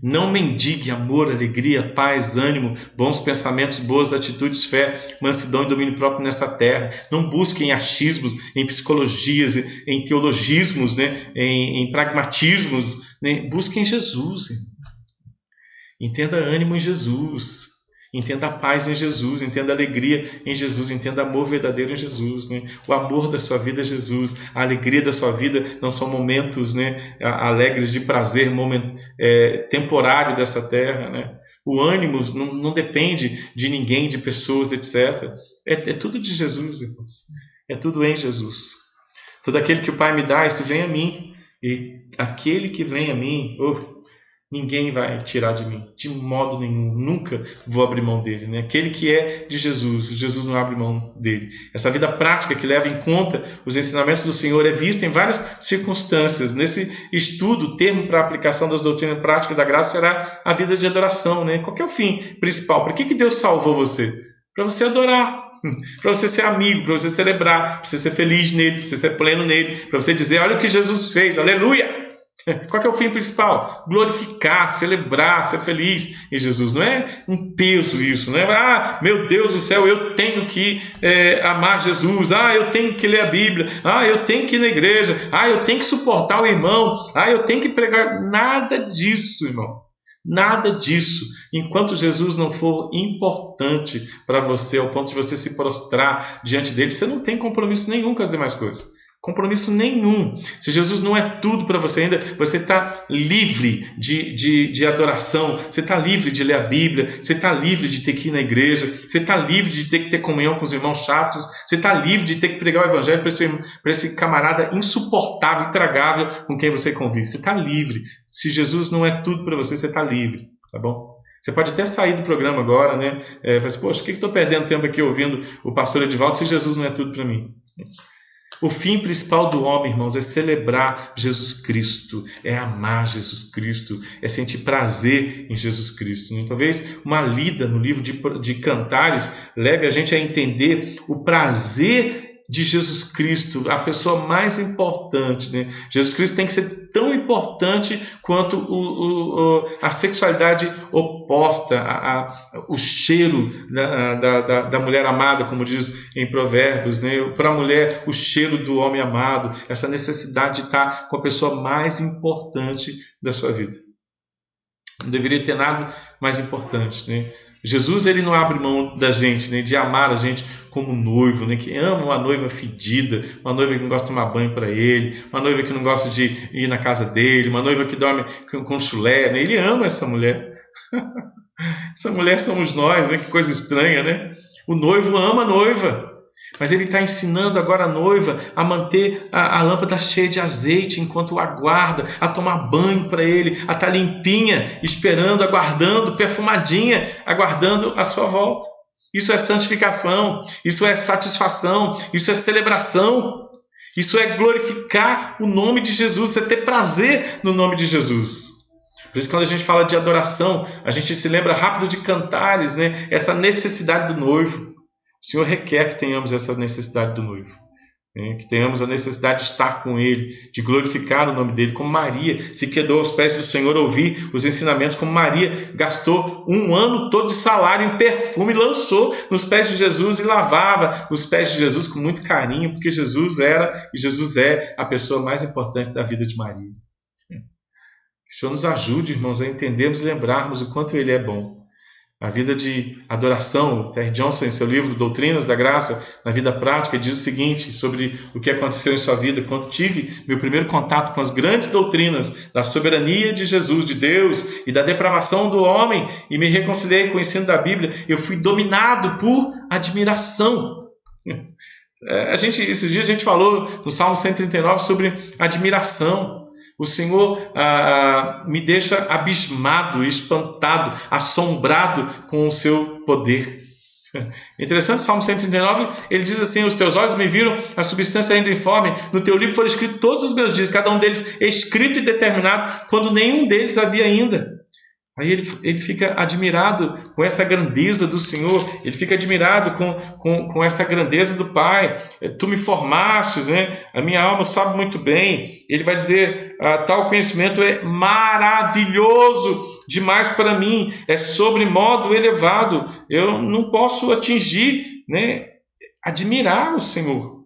Não mendigue amor, alegria, paz, ânimo, bons pensamentos, boas atitudes, fé, mansidão e domínio próprio nessa terra. Não busque em achismos, em psicologias, em teologismos, né? em pragmatismos. Né? Busque em Jesus. Entenda ânimo em Jesus. Entenda a paz em Jesus, entenda a alegria em Jesus, entenda amor verdadeiro em Jesus, né? O amor da sua vida é Jesus, a alegria da sua vida não são momentos, né, alegres de prazer temporário dessa terra, né? O ânimo não depende de ninguém, de pessoas, etc. É tudo de Jesus, irmãos. É tudo em Jesus. Todo aquele que o Pai me dá, esse vem a mim, e aquele que vem a mim, ninguém vai tirar de mim, de modo nenhum, nunca vou abrir mão dele, né? Aquele que é de Jesus, Jesus não abre mão dele. Essa vida prática que leva em conta os ensinamentos do Senhor é vista em várias circunstâncias. Nesse estudo, o termo para a aplicação das doutrinas práticas da graça será a vida de adoração, né? Qual que é o fim principal? Por que Deus salvou você? Para você adorar. Para você ser amigo, para você celebrar, para você ser feliz nele, para você ser pleno nele, para você dizer, olha o que Jesus fez, aleluia! Qual que é o fim principal? Glorificar, celebrar, ser feliz em Jesus. Não é um peso isso, não é? Meu Deus do céu, eu tenho que amar Jesus. Eu tenho que ler a Bíblia. Eu tenho que ir na igreja. Eu tenho que suportar o irmão. Eu tenho que pregar. Nada disso, irmão. Nada disso. Enquanto Jesus não for importante para você, ao ponto de você se prostrar diante dele, você não tem compromisso nenhum com as demais coisas. Compromisso nenhum. Se Jesus não é tudo para você ainda, você está livre de adoração, você está livre de ler a Bíblia, você está livre de ter que ir na igreja, você está livre de ter que ter comunhão com os irmãos chatos, você está livre de ter que pregar o evangelho para esse camarada insuportável, intragável com quem você convive. Você está livre. Se Jesus não é tudo para você, você está livre, tá bom? Você pode até sair do programa agora, né? Fala assim, poxa, por que estou perdendo tempo aqui ouvindo o pastor Edivaldo se Jesus não é tudo para mim? O fim principal do homem, irmãos, é celebrar Jesus Cristo, é amar Jesus Cristo, é sentir prazer em Jesus Cristo. E talvez uma lida no livro de Cantares leve a gente a entender o prazer de Jesus Cristo, a pessoa mais importante, né? Jesus Cristo tem que ser tão importante quanto a sexualidade oposta, o cheiro da mulher amada, como diz em Provérbios, né? Para a mulher, o cheiro do homem amado, essa necessidade de estar com a pessoa mais importante da sua vida. Não deveria ter nada mais importante, né? Jesus, ele não abre mão da gente, né, de amar a gente como noivo, né, que ama uma noiva fedida, uma noiva que não gosta de tomar banho para ele, uma noiva que não gosta de ir na casa dele, uma noiva que dorme com chulé, né? Ele ama essa mulher. Essa mulher somos nós, né? Que coisa estranha, né? O noivo ama a noiva. Mas ele está ensinando agora a noiva a manter a lâmpada cheia de azeite enquanto aguarda, a tomar banho para ele, a estar limpinha, esperando, aguardando, perfumadinha, aguardando a sua volta. Isso é santificação, isso é satisfação, isso é celebração, isso é glorificar o nome de Jesus, é ter prazer no nome de Jesus. Por isso, quando a gente fala de adoração, a gente se lembra rápido de cantares, né? Essa necessidade do noivo. O Senhor requer que tenhamos essa necessidade do noivo, né? Que tenhamos a necessidade de estar com Ele, de glorificar o nome dEle, como Maria se quedou aos pés do Senhor ouvir os ensinamentos, como Maria gastou um ano todo de salário em perfume, lançou nos pés de Jesus e lavava os pés de Jesus com muito carinho, porque Jesus era e Jesus é a pessoa mais importante da vida de Maria. Que o Senhor nos ajude, irmãos, a entendermos e lembrarmos o quanto Ele é bom. A vida de adoração, Terry Johnson, em seu livro Doutrinas da Graça, na vida prática, diz o seguinte sobre o que aconteceu em sua vida. Quando tive meu primeiro contato com as grandes doutrinas da soberania de Jesus, de Deus e da depravação do homem, e me reconciliei com o ensino da Bíblia, eu fui dominado por admiração. Esses dias a gente falou no Salmo 139 sobre admiração. O Senhor me deixa abismado, espantado, assombrado com o seu poder. Interessante, Salmo 139, ele diz assim: os teus olhos me viram a substância ainda informe, no teu livro foram escritos todos os meus dias, cada um deles escrito e determinado, quando nenhum deles havia ainda. Aí ele fica admirado com essa grandeza do Senhor, ele fica admirado com essa grandeza do Pai. Tu me formastes, né? A minha alma sabe muito bem. Ele vai dizer, tal conhecimento é maravilhoso demais para mim, é sobremodo elevado. Eu não posso atingir, né? Admirar o Senhor,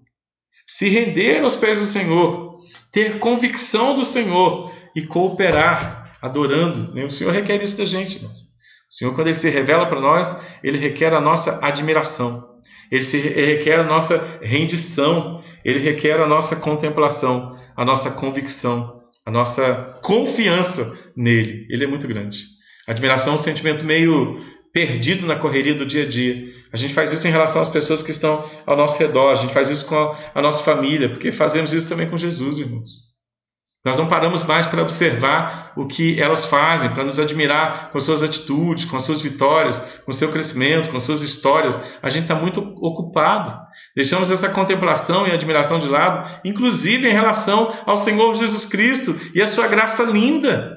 se render aos pés do Senhor, ter convicção do Senhor e cooperar adorando. O Senhor requer isso da gente, irmãos. O Senhor, quando Ele se revela para nós, Ele requer a nossa admiração, Ele requer a nossa rendição, Ele requer a nossa contemplação, a nossa convicção, a nossa confiança nele. Ele é muito grande. Admiração é um sentimento meio perdido na correria do dia a dia. A gente faz isso em relação às pessoas que estão ao nosso redor, a gente faz isso com a nossa família, porque fazemos isso também com Jesus, irmãos. Nós não paramos mais para observar o que elas fazem, para nos admirar com suas atitudes, com suas vitórias, com seu crescimento, com suas histórias. A gente está muito ocupado. Deixamos essa contemplação e admiração de lado, inclusive em relação ao Senhor Jesus Cristo e a sua graça linda.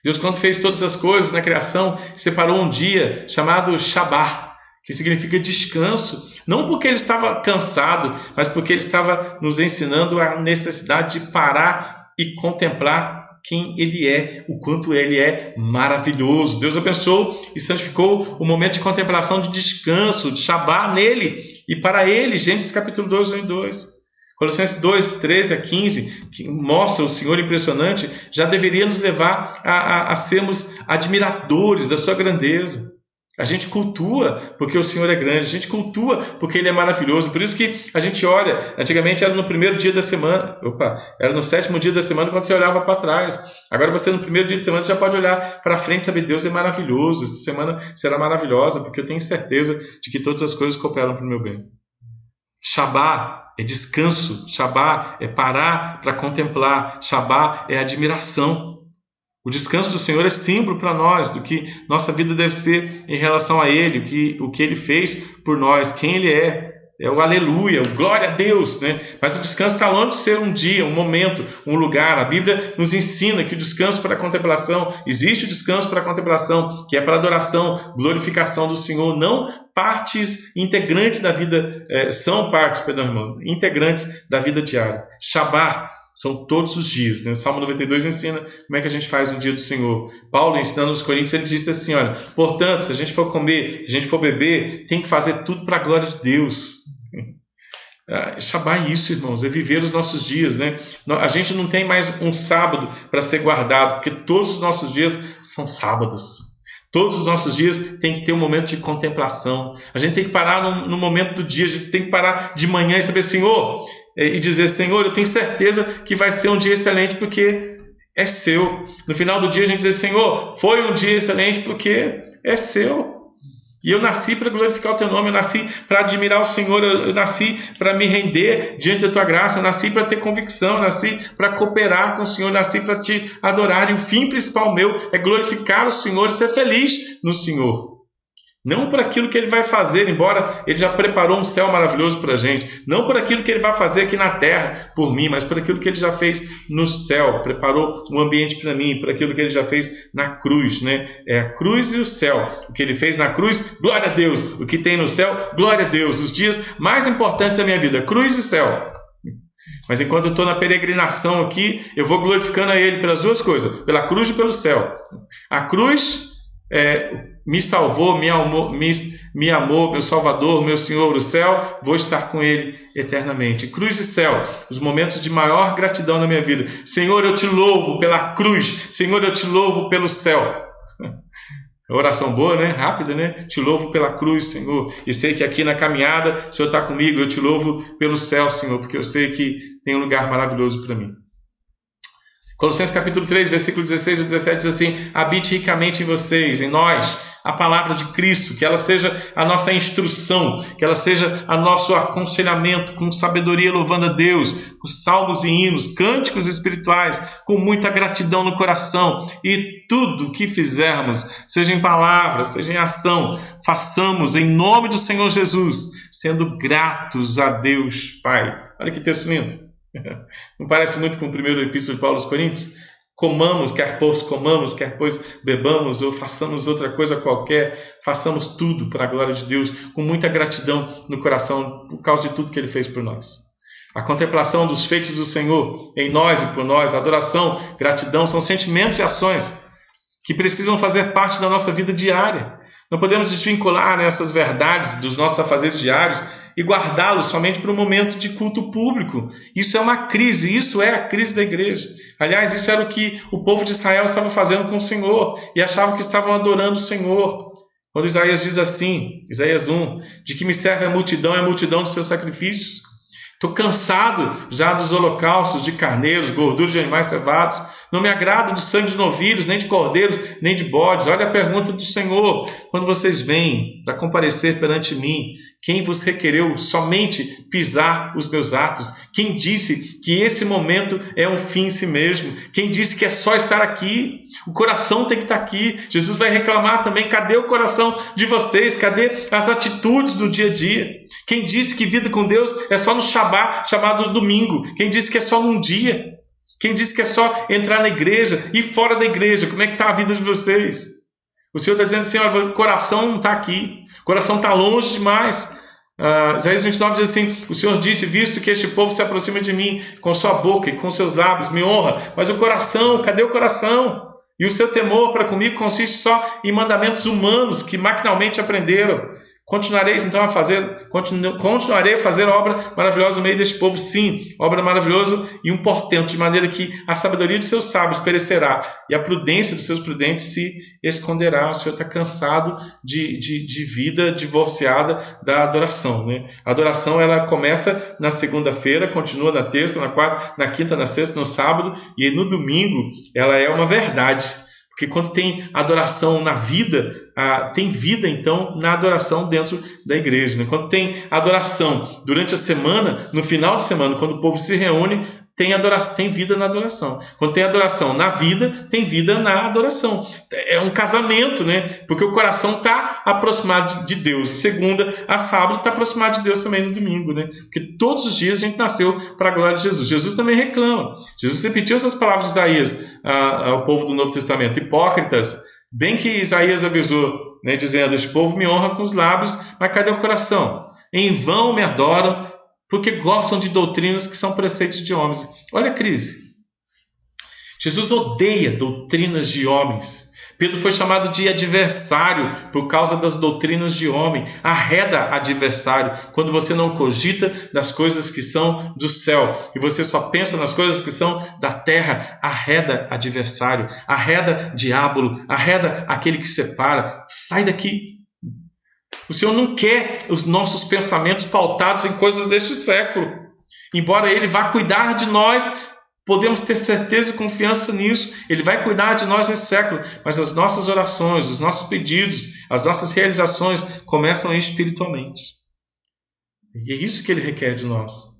Deus, quando fez todas as coisas na criação, separou um dia chamado Shabá, que significa descanso, não porque Ele estava cansado, mas porque Ele estava nos ensinando a necessidade de parar e contemplar quem Ele é, o quanto Ele é maravilhoso. Deus abençoou e santificou o momento de contemplação, de descanso, de Shabá nele e para Ele. Gênesis capítulo 2, 1 e 2. Colossenses 2, 13 a 15, que mostra o Senhor impressionante, já deveria nos levar a sermos admiradores da sua grandeza. A gente cultua porque o Senhor é grande, a gente cultua porque Ele é maravilhoso. Por isso que a gente olha, antigamente era no primeiro dia da semana, era no 7º dia da semana quando você olhava para trás. Agora você no primeiro dia de semana você já pode olhar para frente e saber, Deus é maravilhoso, essa semana será maravilhosa, porque eu tenho certeza de que todas as coisas cooperam para o meu bem. Shabá é descanso, Shabá é parar para contemplar, Shabá é admiração. O descanso do Senhor é símbolo para nós do que nossa vida deve ser em relação a Ele, o que Ele fez por nós, quem Ele é. É o aleluia, o glória a Deus, né? Mas o descanso está longe de ser um dia, um momento, um lugar. A Bíblia nos ensina que o descanso para a contemplação, existe o descanso para a contemplação, que é para adoração, glorificação do Senhor, não partes integrantes da vida, irmãos, integrantes da vida diária. Shabá são todos os dias, né? O Salmo 92 ensina como é que a gente faz no dia do Senhor. Paulo, ensinando os Coríntios, ele disse assim, olha, portanto, se a gente for comer, se a gente for beber, tem que fazer tudo para a glória de Deus. Shabá é isso, irmãos, é viver os nossos dias, né? A gente não tem mais um sábado para ser guardado, porque todos os nossos dias são sábados. Todos os nossos dias tem que ter um momento de contemplação. A gente tem que parar no momento do dia, a gente tem que parar de manhã e saber, Senhor, e dizer, Senhor, eu tenho certeza que vai ser um dia excelente porque é seu. No final do dia a gente diz, Senhor, foi um dia excelente porque é seu. E eu nasci para glorificar o teu nome, eu nasci para admirar o Senhor, eu nasci para me render diante da tua graça, eu nasci para ter convicção, eu nasci para cooperar com o Senhor, eu nasci para te adorar. E o fim principal meu é glorificar o Senhor e ser feliz no Senhor. Não por aquilo que Ele vai fazer, embora Ele já preparou um céu maravilhoso para a gente. Não por aquilo que Ele vai fazer aqui na terra por mim, mas por aquilo que Ele já fez no céu. Preparou um ambiente para mim, por aquilo que Ele já fez na cruz, né? É a cruz e o céu. O que Ele fez na cruz, glória a Deus. O que tem no céu, glória a Deus. Os dias mais importantes da minha vida, cruz e céu. Mas enquanto eu estou na peregrinação aqui, eu vou glorificando a Ele pelas duas coisas, pela cruz e pelo céu. A cruz me salvou, me amou, meu Salvador, meu Senhor, o céu, vou estar com Ele eternamente. Cruz e céu, os momentos de maior gratidão na minha vida. Senhor, eu te louvo pela cruz. Senhor, eu te louvo pelo céu. Oração boa, né? Rápida, né? Te louvo pela cruz, Senhor. E sei que aqui na caminhada o Senhor está comigo. Eu te louvo pelo céu, Senhor, porque eu sei que tem um lugar maravilhoso para mim. Colossenses capítulo 3, versículo 16 e 17 diz assim: habite ricamente em vocês, em nós, a palavra de Cristo, que ela seja a nossa instrução, que ela seja o nosso aconselhamento, com sabedoria louvando a Deus, com salmos e hinos, cânticos espirituais, com muita gratidão no coração, e tudo que fizermos, seja em palavra, seja em ação, façamos em nome do Senhor Jesus, sendo gratos a Deus Pai. Olha que texto lindo. Não parece muito com o primeiro epístolo de Paulo aos Coríntios? Comamos, quer pois comamos, quer pois bebamos, ou façamos outra coisa qualquer, façamos tudo para a glória de Deus, com muita gratidão no coração, por causa de tudo que Ele fez por nós. A contemplação dos feitos do Senhor em nós e por nós, a adoração, gratidão, são sentimentos e ações que precisam fazer parte da nossa vida diária. Não podemos desvincular essas verdades dos nossos afazeres diários e guardá-los somente para um momento de culto público. Isso é uma crise, isso é a crise da igreja. Aliás, isso era o que o povo de Israel estava fazendo com o Senhor e achavam que estavam adorando o Senhor. Quando Isaías diz assim, Isaías 1, de que me serve a multidão dos seus sacrifícios. Estou cansado já dos holocaustos de carneiros, gorduras de animais cevados. Não me agrado do sangue de novilhos, nem de cordeiros, nem de bodes. Olha a pergunta do Senhor. Quando vocês vêm para comparecer perante mim, quem vos requereu somente pisar os meus atos? Quem disse que esse momento é um fim em si mesmo? Quem disse que é só estar aqui? O coração tem que estar aqui. Jesus vai reclamar também. Cadê o coração de vocês? Cadê as atitudes do dia a dia? Quem disse que vida com Deus é só no Shabat, chamado domingo? Quem disse que é só num dia? Quem disse que é só entrar na igreja e fora da igreja? Como é que está a vida de vocês? O Senhor está dizendo assim, olha, o coração não está aqui, o coração está longe demais. Isaías 29 diz assim, o Senhor disse, visto que este povo se aproxima de mim com sua boca e com seus lábios, me honra, mas o coração, cadê o coração? E o seu temor para comigo consiste só em mandamentos humanos que maquinalmente aprenderam. Continuarei a fazer obra maravilhosa no meio deste povo, sim, obra maravilhosa e um portento, de maneira que a sabedoria de seus sábios perecerá e a prudência dos seus prudentes se esconderá. O Senhor está cansado de vida divorciada da adoração, né? A adoração ela começa na segunda-feira, continua na terça, na quarta, na quinta, na sexta, no sábado e no domingo ela é uma verdade. Porque quando tem adoração na vida, tem vida então na adoração dentro da igreja, né? Quando tem adoração durante a semana, no final de semana, quando o povo se reúne, tem vida na adoração. Quando tem adoração na vida, tem vida na adoração. É um casamento, né? Porque o coração está aproximado de Deus. De segunda a sábado está aproximado de Deus também no domingo, né? Porque todos os dias a gente nasceu para a glória de Jesus. Jesus também reclama. Jesus repetiu essas palavras de Isaías ao povo do Novo Testamento. Hipócritas, bem que Isaías avisou, né, dizendo, este povo me honra com os lábios, mas cadê o coração? Em vão me adoram, porque gostam de doutrinas que são preceitos de homens. Olha a crise. Jesus odeia doutrinas de homens. Pedro foi chamado de adversário por causa das doutrinas de homem. Arreda adversário quando você não cogita das coisas que são do céu e você só pensa nas coisas que são da terra. Arreda adversário, arreda diabo, arreda aquele que separa. Sai daqui. O Senhor não quer os nossos pensamentos pautados em coisas deste século. Embora Ele vá cuidar de nós Podemos ter certeza e confiança nisso. Ele vai cuidar de nós nesse século, mas as nossas orações, os nossos pedidos, as nossas realizações começam espiritualmente. E é isso que Ele requer de nós.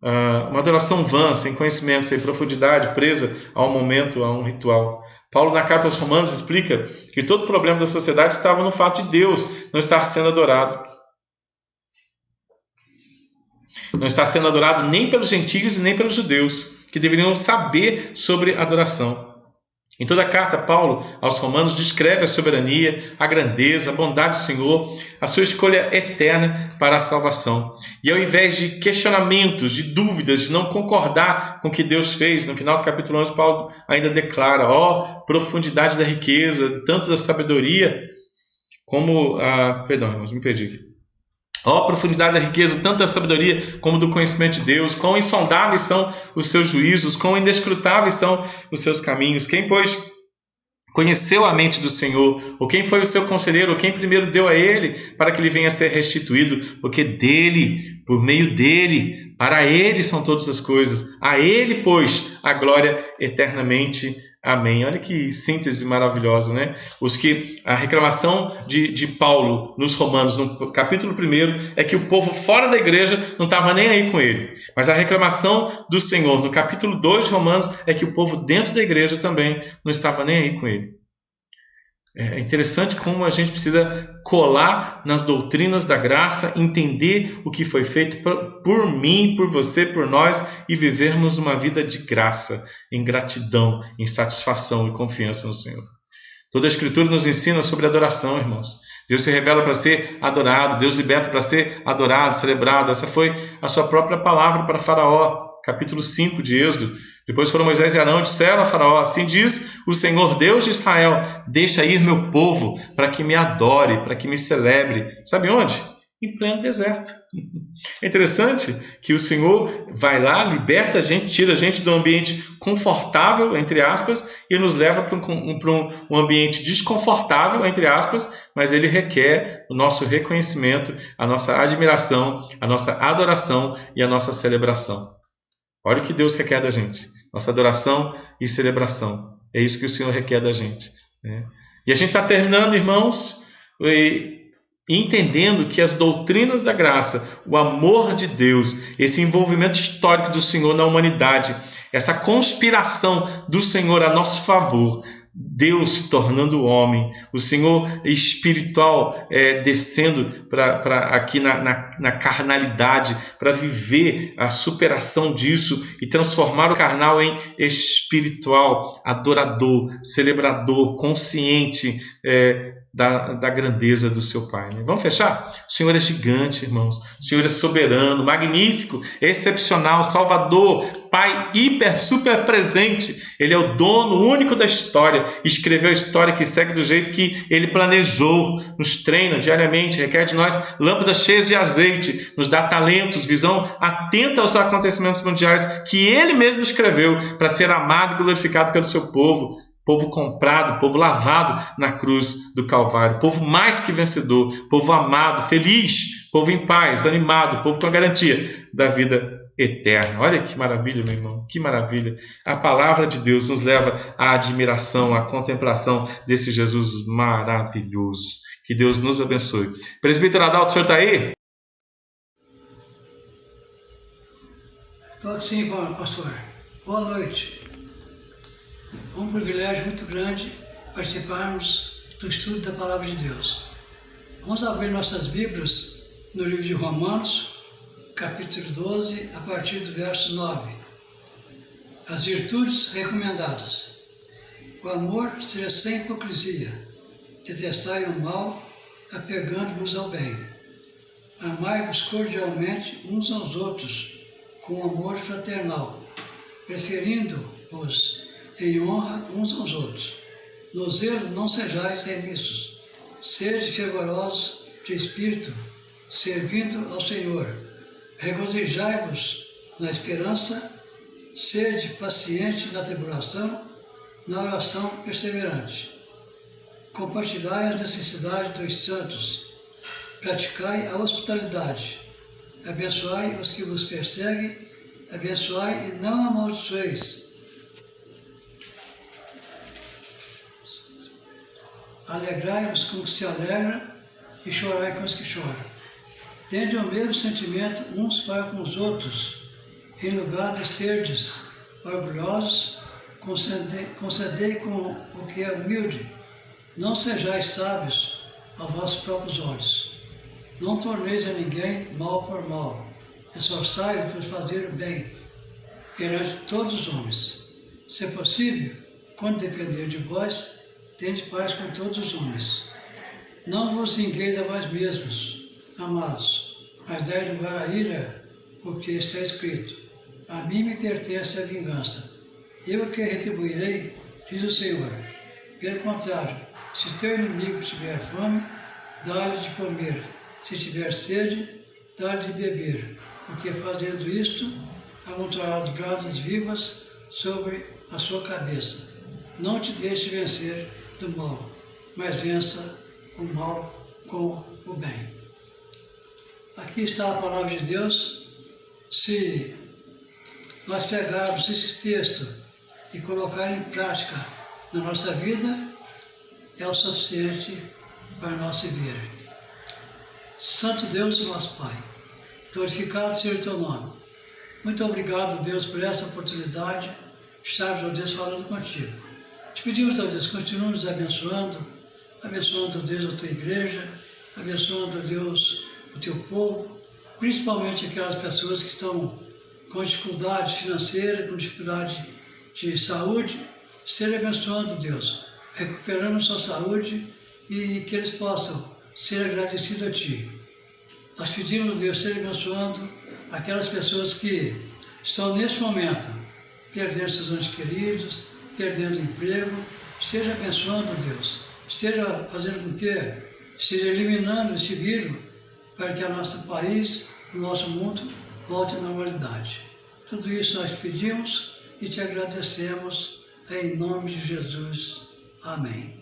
Uma adoração vã, sem conhecimento, sem profundidade, presa a um momento, a um ritual. Paulo, na carta aos Romanos, explica que todo o problema da sociedade estava no fato de Deus não estar sendo adorado. Não está sendo adorado nem pelos gentios e nem pelos judeus, que deveriam saber sobre adoração. Em toda a carta, Paulo aos Romanos descreve a soberania, a grandeza, a bondade do Senhor, a sua escolha eterna para a salvação. E ao invés de questionamentos, de dúvidas, de não concordar com o que Deus fez, no final do capítulo 11, Paulo ainda declara: profundidade da riqueza, tanto da sabedoria como perdão, irmãos, me perdi aqui. Profundidade da riqueza, tanto da sabedoria como do conhecimento de Deus. Quão insondáveis são os seus juízos, quão inescrutáveis são os seus caminhos. Quem, pois, conheceu a mente do Senhor? Ou quem foi o seu conselheiro? Ou quem primeiro deu a Ele para que Ele venha a ser restituído? Porque dele, por meio dele, para Ele são todas as coisas. A Ele, pois, a glória eternamente. Amém. Olha que síntese maravilhosa, né? A reclamação de Paulo nos Romanos, no capítulo 1, é que o povo fora da igreja não estava nem aí com ele. Mas a reclamação do Senhor no capítulo 2 de Romanos é que o povo dentro da igreja também não estava nem aí com ele. É interessante como a gente precisa colar nas doutrinas da graça, entender o que foi feito por mim, por você, por nós, e vivermos uma vida de graça, em gratidão, em satisfação e confiança no Senhor. Toda a Escritura nos ensina sobre adoração, irmãos. Deus se revela para ser adorado, Deus liberta para ser adorado, celebrado. Essa foi a sua própria palavra para Faraó, capítulo 5 de Êxodo. Depois foram Moisés e Arão e disseram a Faraó: assim diz o Senhor Deus de Israel, deixa ir meu povo para que me adore, para que me celebre. Sabe onde? Em pleno deserto. É interessante que o Senhor vai lá, liberta a gente, tira a gente do ambiente confortável, entre aspas, e nos leva para um ambiente desconfortável, entre aspas, mas Ele requer o nosso reconhecimento, a nossa admiração, a nossa adoração e a nossa celebração. Olha o que Deus requer da gente. Nossa adoração e celebração. É isso que o Senhor requer da gente, né? E a gente está terminando, irmãos, entendendo que as doutrinas da graça, o amor de Deus, esse envolvimento histórico do Senhor na humanidade, essa conspiração do Senhor a nosso favor, Deus se tornando homem, o Senhor espiritual descendo aqui na carnalidade, para viver a superação disso e transformar o carnal em espiritual, adorador, celebrador, consciente da grandeza do seu Pai, né? Vamos fechar? O Senhor é gigante, irmãos. O Senhor é soberano, magnífico, excepcional, salvador, Pai hiper, super presente. Ele é o dono único da história. Escreveu a história que segue do jeito que Ele planejou. Nos treina diariamente, requer de nós lâmpadas cheias de azeite, nos dá talentos, visão atenta aos acontecimentos mundiais que Ele mesmo escreveu para ser amado e glorificado pelo seu povo. Povo comprado, povo lavado na cruz do Calvário, povo mais que vencedor, povo amado, feliz, povo em paz, animado, povo com a garantia da vida eterna. Olha que maravilha, meu irmão, que maravilha. A palavra de Deus nos leva à admiração, à contemplação desse Jesus maravilhoso. Que Deus nos abençoe. Presbítero Adalto, o senhor está aí? Estou sim, pastor. Boa noite. É um privilégio muito grande participarmos do estudo da Palavra de Deus. Vamos abrir nossas Bíblias no livro de Romanos, capítulo 12, a partir do verso 9. As virtudes recomendadas. O amor seja sem hipocrisia. Detestai o mal, apegando-vos ao bem. Amai-vos cordialmente uns aos outros, com amor fraternal, preferindo-vos em honra uns aos outros. No zelo não sejais remissos, sede fervorosos de espírito, servindo ao Senhor. Regozijai-vos na esperança, sede paciente na tribulação, na oração perseverante. Compartilhai as necessidades dos santos, praticai a hospitalidade, abençoai os que vos perseguem, abençoai e não amaldiçoeis. Alegrai-vos com os que se alegram e chorai com os que choram. Tende o mesmo sentimento uns para com os outros, em lugar de serdes orgulhosos, concedei com o que é humilde. Não sejais sábios aos vossos próprios olhos. Não torneis a ninguém mal por mal. Esforçai-vos por fazer o bem perante todos os homens. Se possível, quando depender de vós, tende paz com todos os homens. Não vos vingueis a vós mesmos, amados, mas dai lugar à ira, porque está escrito: a mim me pertence a vingança. Eu que retribuirei, diz o Senhor. Pelo contrário, se teu inimigo tiver fome, dá-lhe de comer. Se tiver sede, dá-lhe de beber. Porque fazendo isto, amontoarás brasas vivas sobre a sua cabeça. Não te deixe vencer do mal, mas vença o mal com o bem. Aqui está a palavra de Deus. Se nós pegarmos esse texto e colocar em prática na nossa vida, é o suficiente para nós viver. Santo Deus, nosso Pai, glorificado seja o teu nome. Muito obrigado, Deus, por essa oportunidade de estarmos, ó Deus, falando contigo. Te pedimos, ó Deus, continua nos abençoando, abençoando, ó Deus, a tua igreja, abençoando, ó Deus, o teu povo, principalmente aquelas pessoas que estão com dificuldade financeira, com dificuldade de saúde, esteja abençoando, Deus, recuperando sua saúde e que eles possam ser agradecidos a Ti. Nós pedimos, Deus, esteja abençoando aquelas pessoas que estão neste momento perdendo seus entes queridos, perdendo emprego, esteja abençoando, Deus, esteja fazendo com que esteja eliminando esse vírus para que o nosso país, o nosso mundo volte à normalidade. Tudo isso nós pedimos e te agradecemos em nome de Jesus. Amém.